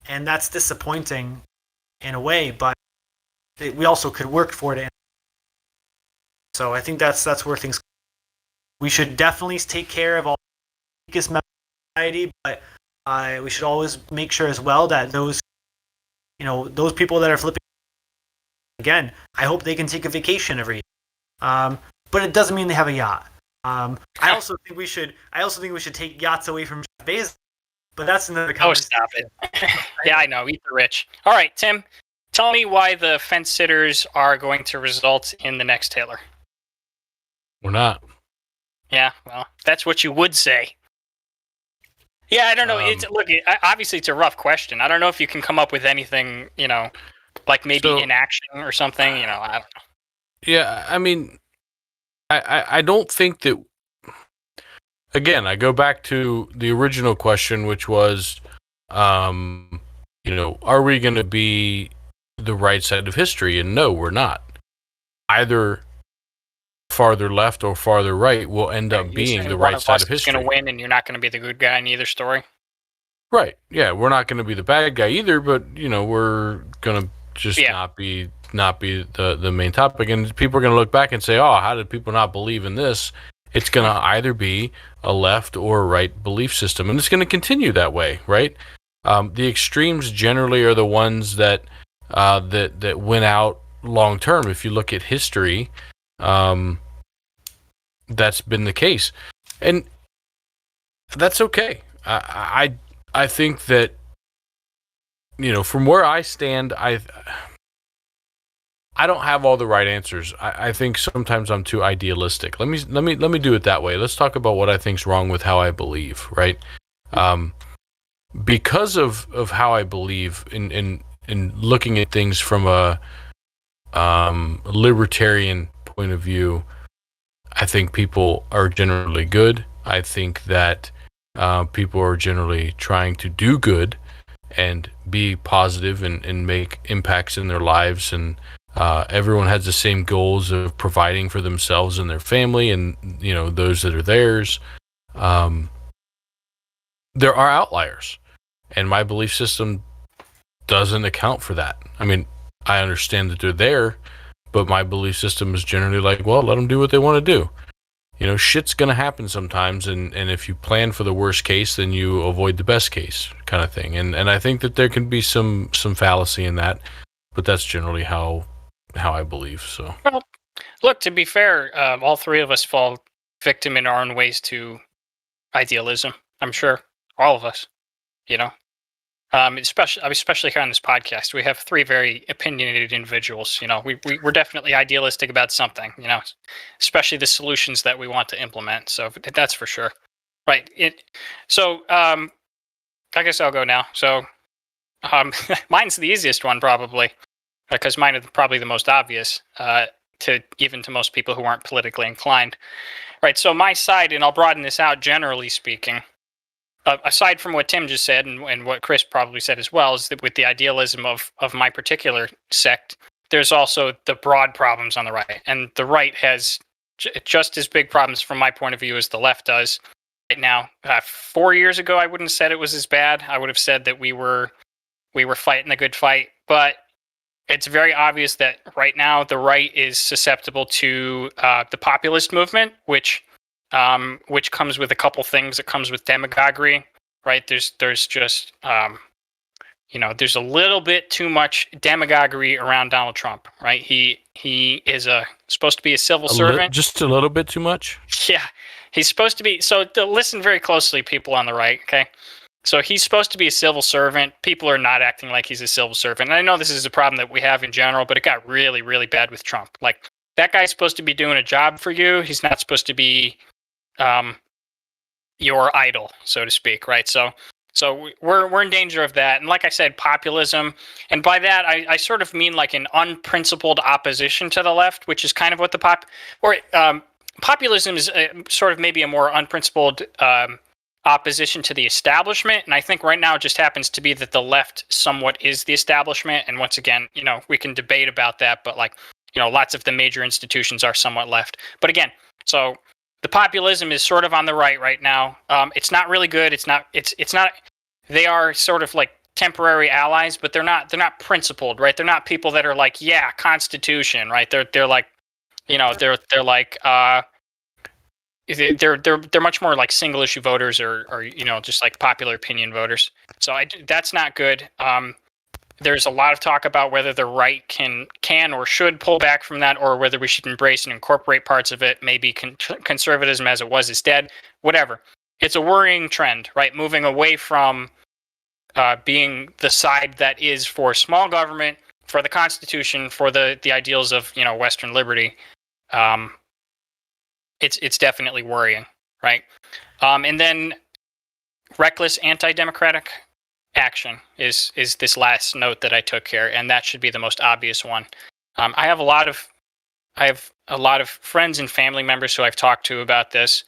And that's disappointing in a way, but we also could work for it. So I think that's where things. We should definitely take care of all the weakest members of society, but we should always make sure as well that those people that are flipping. Again, I hope they can take a vacation every year. But it doesn't mean they have a yacht. I also think we should take yachts away from Jeff Bezos. But that's another conversation. Oh, stop it. Yeah, I know. Eat the rich. All right, Tim, tell me why the fence sitters are going to result in the next Taylor. We're not. Yeah, well, that's what you would say. Yeah, I don't know. Obviously, it's a rough question. I don't know if you can come up with anything, like maybe inaction or something. I don't know. Yeah, I mean, I don't think that. Again, I go back to the original question, which was, are we going to be the right side of history? And no, we're not. Either farther left or farther right will end up being the right side of history. Going to win, and you're not going to be the good guy in either story. Right? Yeah, we're not going to be the bad guy either, but we're going to just not be the main topic, and people are going to look back and say, "Oh, how did people not believe in this?" It's going to either be a left or a right belief system, and it's going to continue that way, right? The extremes generally are the ones that win out long term. If you look at history, that's been the case, and that's okay. I think that from where I stand, I don't have all the right answers. I think sometimes I'm too idealistic. Let me do it that way. Let's talk about what I think's wrong with how I believe, right? Because of how I believe in looking at things from a libertarian point of view, I think people are generally good. I think that people are generally trying to do good and be positive and make impacts in their lives, and everyone has the same goals of providing for themselves and their family and those that are theirs. There are outliers, and my belief system doesn't account for that. I mean, I understand that they're there, but my belief system is generally like, well, let them do what they want to do. Shit's gonna happen sometimes, and if you plan for the worst case, then you avoid the best case, kind of thing. And I think that there can be some fallacy in that, but that's generally how I believe. So, well, look, to be fair, all three of us fall victim in our own ways to idealism. I'm sure all of us, especially here on this podcast, we have three very opinionated individuals. We're definitely idealistic about something. Especially the solutions that we want to implement. So that's for sure. Right. So I guess I'll go now. So mine's the easiest one probably, because mine is probably the most obvious to most people who aren't politically inclined. Right. So my side, and I'll broaden this out, generally speaking, aside from what Tim just said and what Chris probably said as well, is that with the idealism of my particular sect, there's also the broad problems on the right. And the right has just as big problems from my point of view as the left does right now. 4 years ago, I wouldn't have said it was as bad. I would have said that we were fighting the good fight, but it's very obvious that right now the right is susceptible to the populist movement, which comes with a couple things. It comes with demagoguery, right? There's just there's a little bit too much demagoguery around Donald Trump, right? He is supposed to be a civil servant. Just a little bit too much? Yeah, he's supposed to be. So listen very closely, people on the right, okay? So he's supposed to be a civil servant. People are not acting like he's a civil servant. And I know this is a problem that we have in general, but it got really, really bad with Trump. Like, that guy's supposed to be doing a job for you. He's not supposed to be your idol, so to speak, right? So we're in danger of that. And like I said, populism, and by that I sort of mean like an unprincipled opposition to the left, which is kind of what populism is sort of maybe a more unprincipled opposition to the establishment. And I think right now it just happens to be that the left somewhat is the establishment. And once again, we can debate about that, but lots of the major institutions are somewhat left. But again, so the populism is sort of on the right now. It's not really good. It's not. They are sort of like temporary allies, but they're not principled, right? They're not people that are like, yeah, Constitution, right? They're like, they're like they're much more like single issue voters or just like popular opinion voters. So that's not good. There's a lot of talk about whether the right can or should pull back from that, or whether we should embrace and incorporate parts of it. Maybe conservatism as it was is dead. Whatever. It's a worrying trend, right? Moving away from being the side that is for small government, for the Constitution, for the ideals of Western liberty. It's definitely worrying, right? And then reckless anti-democratic action is this last note that I took here, and that should be the most obvious one. I have a lot of friends and family members who I've talked to about this.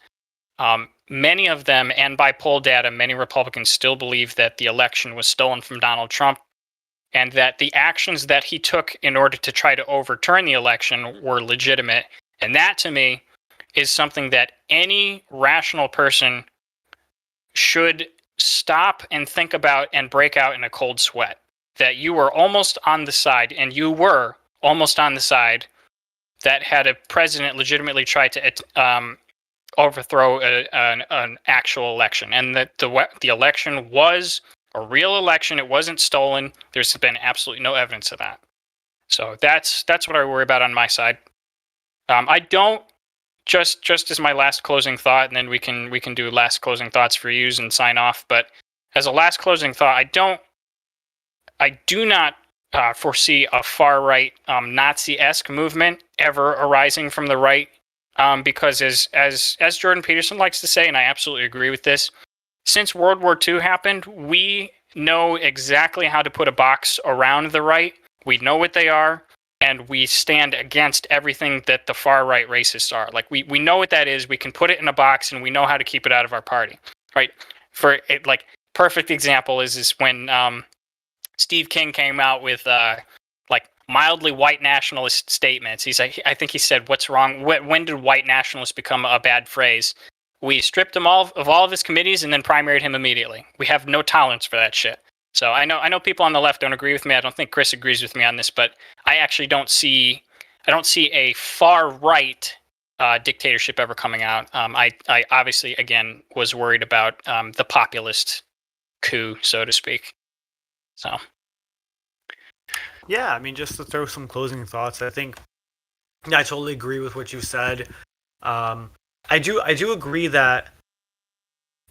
Many of them, and by poll data, many Republicans still believe that the election was stolen from Donald Trump, and that the actions that he took in order to try to overturn the election were legitimate. And that, to me, is something that any rational person should stop and think about and break out in a cold sweat. That you were almost on the side, and you were almost on the side that had a president legitimately try to overthrow an actual election, and that the election was a real election. It wasn't stolen. There's been absolutely no evidence of that. So that's what I worry about on my side. I don't just as my last closing thought, and then we can do last closing thoughts for yous and sign off. But as a last closing thought, I do not foresee a far right Nazi-esque movement ever arising from the right, because as Jordan Peterson likes to say, and I absolutely agree with this, since World War II happened, we know exactly how to put a box around the right. We know what they are. And we stand against everything that the far right racists are. Like we know what that is. We can put it in a box, and we know how to keep it out of our party, right? For it, like perfect example is when Steve King came out with like mildly white nationalist statements. He's like, I think he said, "What's wrong? When did white nationalist become a bad phrase?" We stripped him of all of his committees and then primaried him immediately. We have no tolerance for that shit. So I know people on the left don't agree with me. I don't think Chris agrees with me on this, but I actually don't see a far right dictatorship ever coming out. I obviously again was worried about the populist coup, so to speak. So yeah, I mean, just to throw some closing thoughts, I think I totally agree with what you said. I do agree that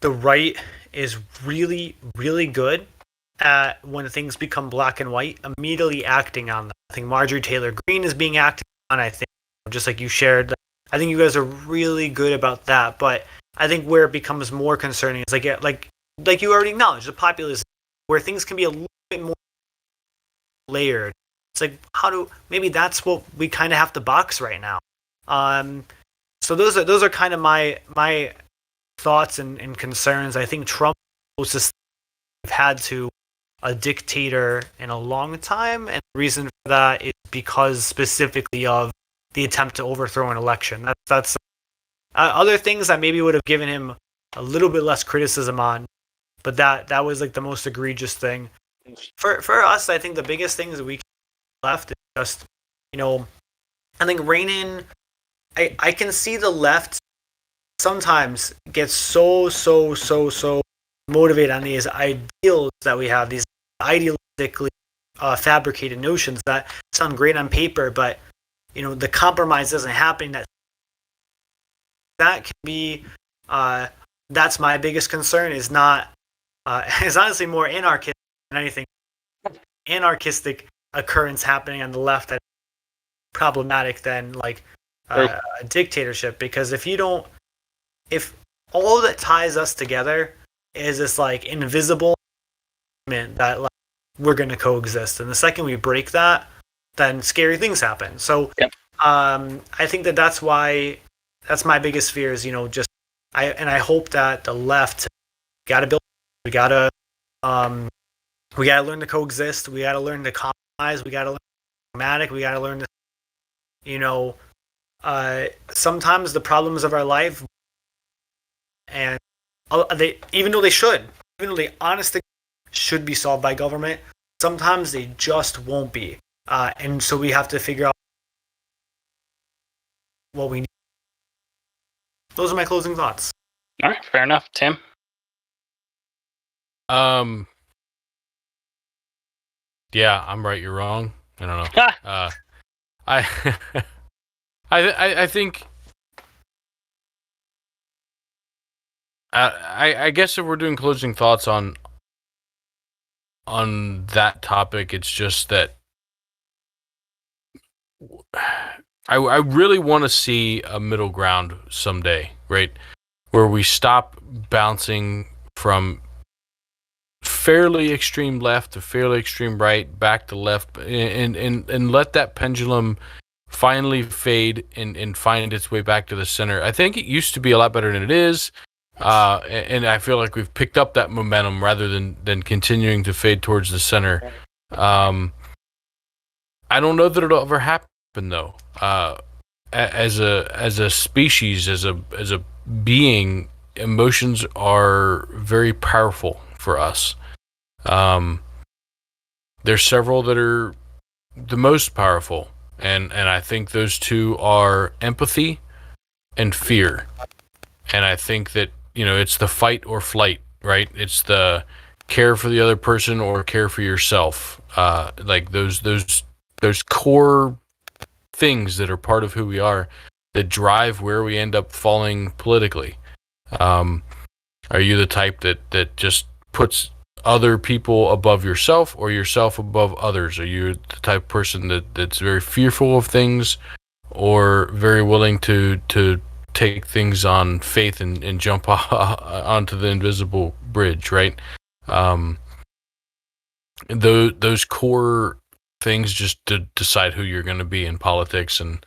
the right is really, really good at, when things become black and white, immediately acting on them. I think Marjorie Taylor Greene is being acted on. I think, just like you shared, I think you guys are really good about that. But I think where it becomes more concerning is like you already acknowledged, the populism, where things can be a little bit more layered. It's like, maybe that's what we kind of have to box right now. So those are kind of my thoughts and concerns. I think Trump is the closest we've had to a dictator in a long time, and the reason for that is because specifically of the attempt to overthrow an election. That's other things that maybe would have given him a little bit less criticism on, but that was like the most egregious thing. For us, I think the biggest things that we left is just, I think rein in. I can see the left sometimes get so motivated on these ideals that we have, these idealistically fabricated notions that sound great on paper, but the compromise isn't happening. That can be that's my biggest concern. Is not is honestly more anarchist than anything. Anarchistic occurrence happening on the left that's problematic than like a dictatorship, because if all that ties us together is this like invisible that like, we're going to coexist, and the second we break that, then scary things happen. So yep. I think that's why that's my biggest fear is I hope that the left gotta learn to coexist, we gotta learn to compromise, we gotta learn to be pragmatic, we gotta learn to sometimes the problems of our life, and even though they honestly should be solved by government, sometimes they just won't be, and so we have to figure out what we need. Those are my closing thoughts. All right, fair enough. Tim? Yeah, I'm right, you're wrong. I don't know. I think I guess if we're doing closing thoughts on that topic, it's just that I really want to see a middle ground someday, right? Where we stop bouncing from fairly extreme left to fairly extreme right, back to left, and let that pendulum finally fade and find its way back to the center. I think it used to be a lot better than it is, and I feel like we've picked up that momentum rather than continuing to fade towards the center. I don't know that it'll ever happen though. As a species, as a being, emotions are very powerful for us. There's several that are the most powerful, and I think those two are empathy and fear. And I think that it's the fight or flight, right? It's the care for the other person or care for yourself. Like those core things that are part of who we are that drive where we end up falling politically. Are you the type that just puts other people above yourself, or yourself above others? Are you the type of person that's very fearful of things, or very willing to take things on faith and jump onto the invisible bridge, right? Those core things just to decide who you're going to be in politics, and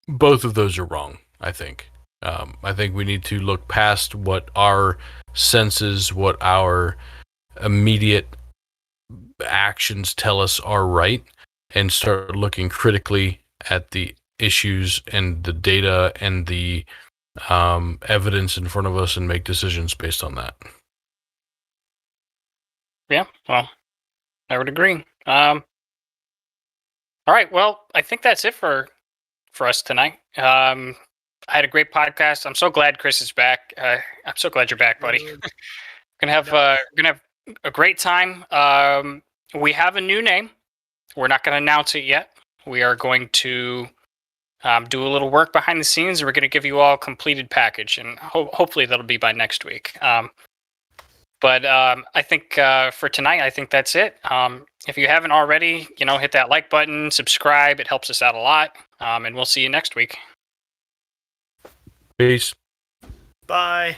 both of those are wrong, I think. I think we need to look past what our senses, what our immediate actions tell us are right, and start looking critically at the issues and the data and the evidence in front of us and make decisions based on that. Yeah, well, I would agree. All right, well, I think that's it for us tonight. I had a great podcast. I'm so glad Chris is back. I'm so glad you're back, buddy. gonna have a great time. We have a new name. We're not going to announce it yet. We are going to do a little work behind the scenes, and we're going to give you all a completed package, and hopefully that'll be by next week. But I think for tonight, I think that's it. If you haven't already, hit that like button, subscribe. It helps us out a lot. And we'll see you next week. Peace. Bye.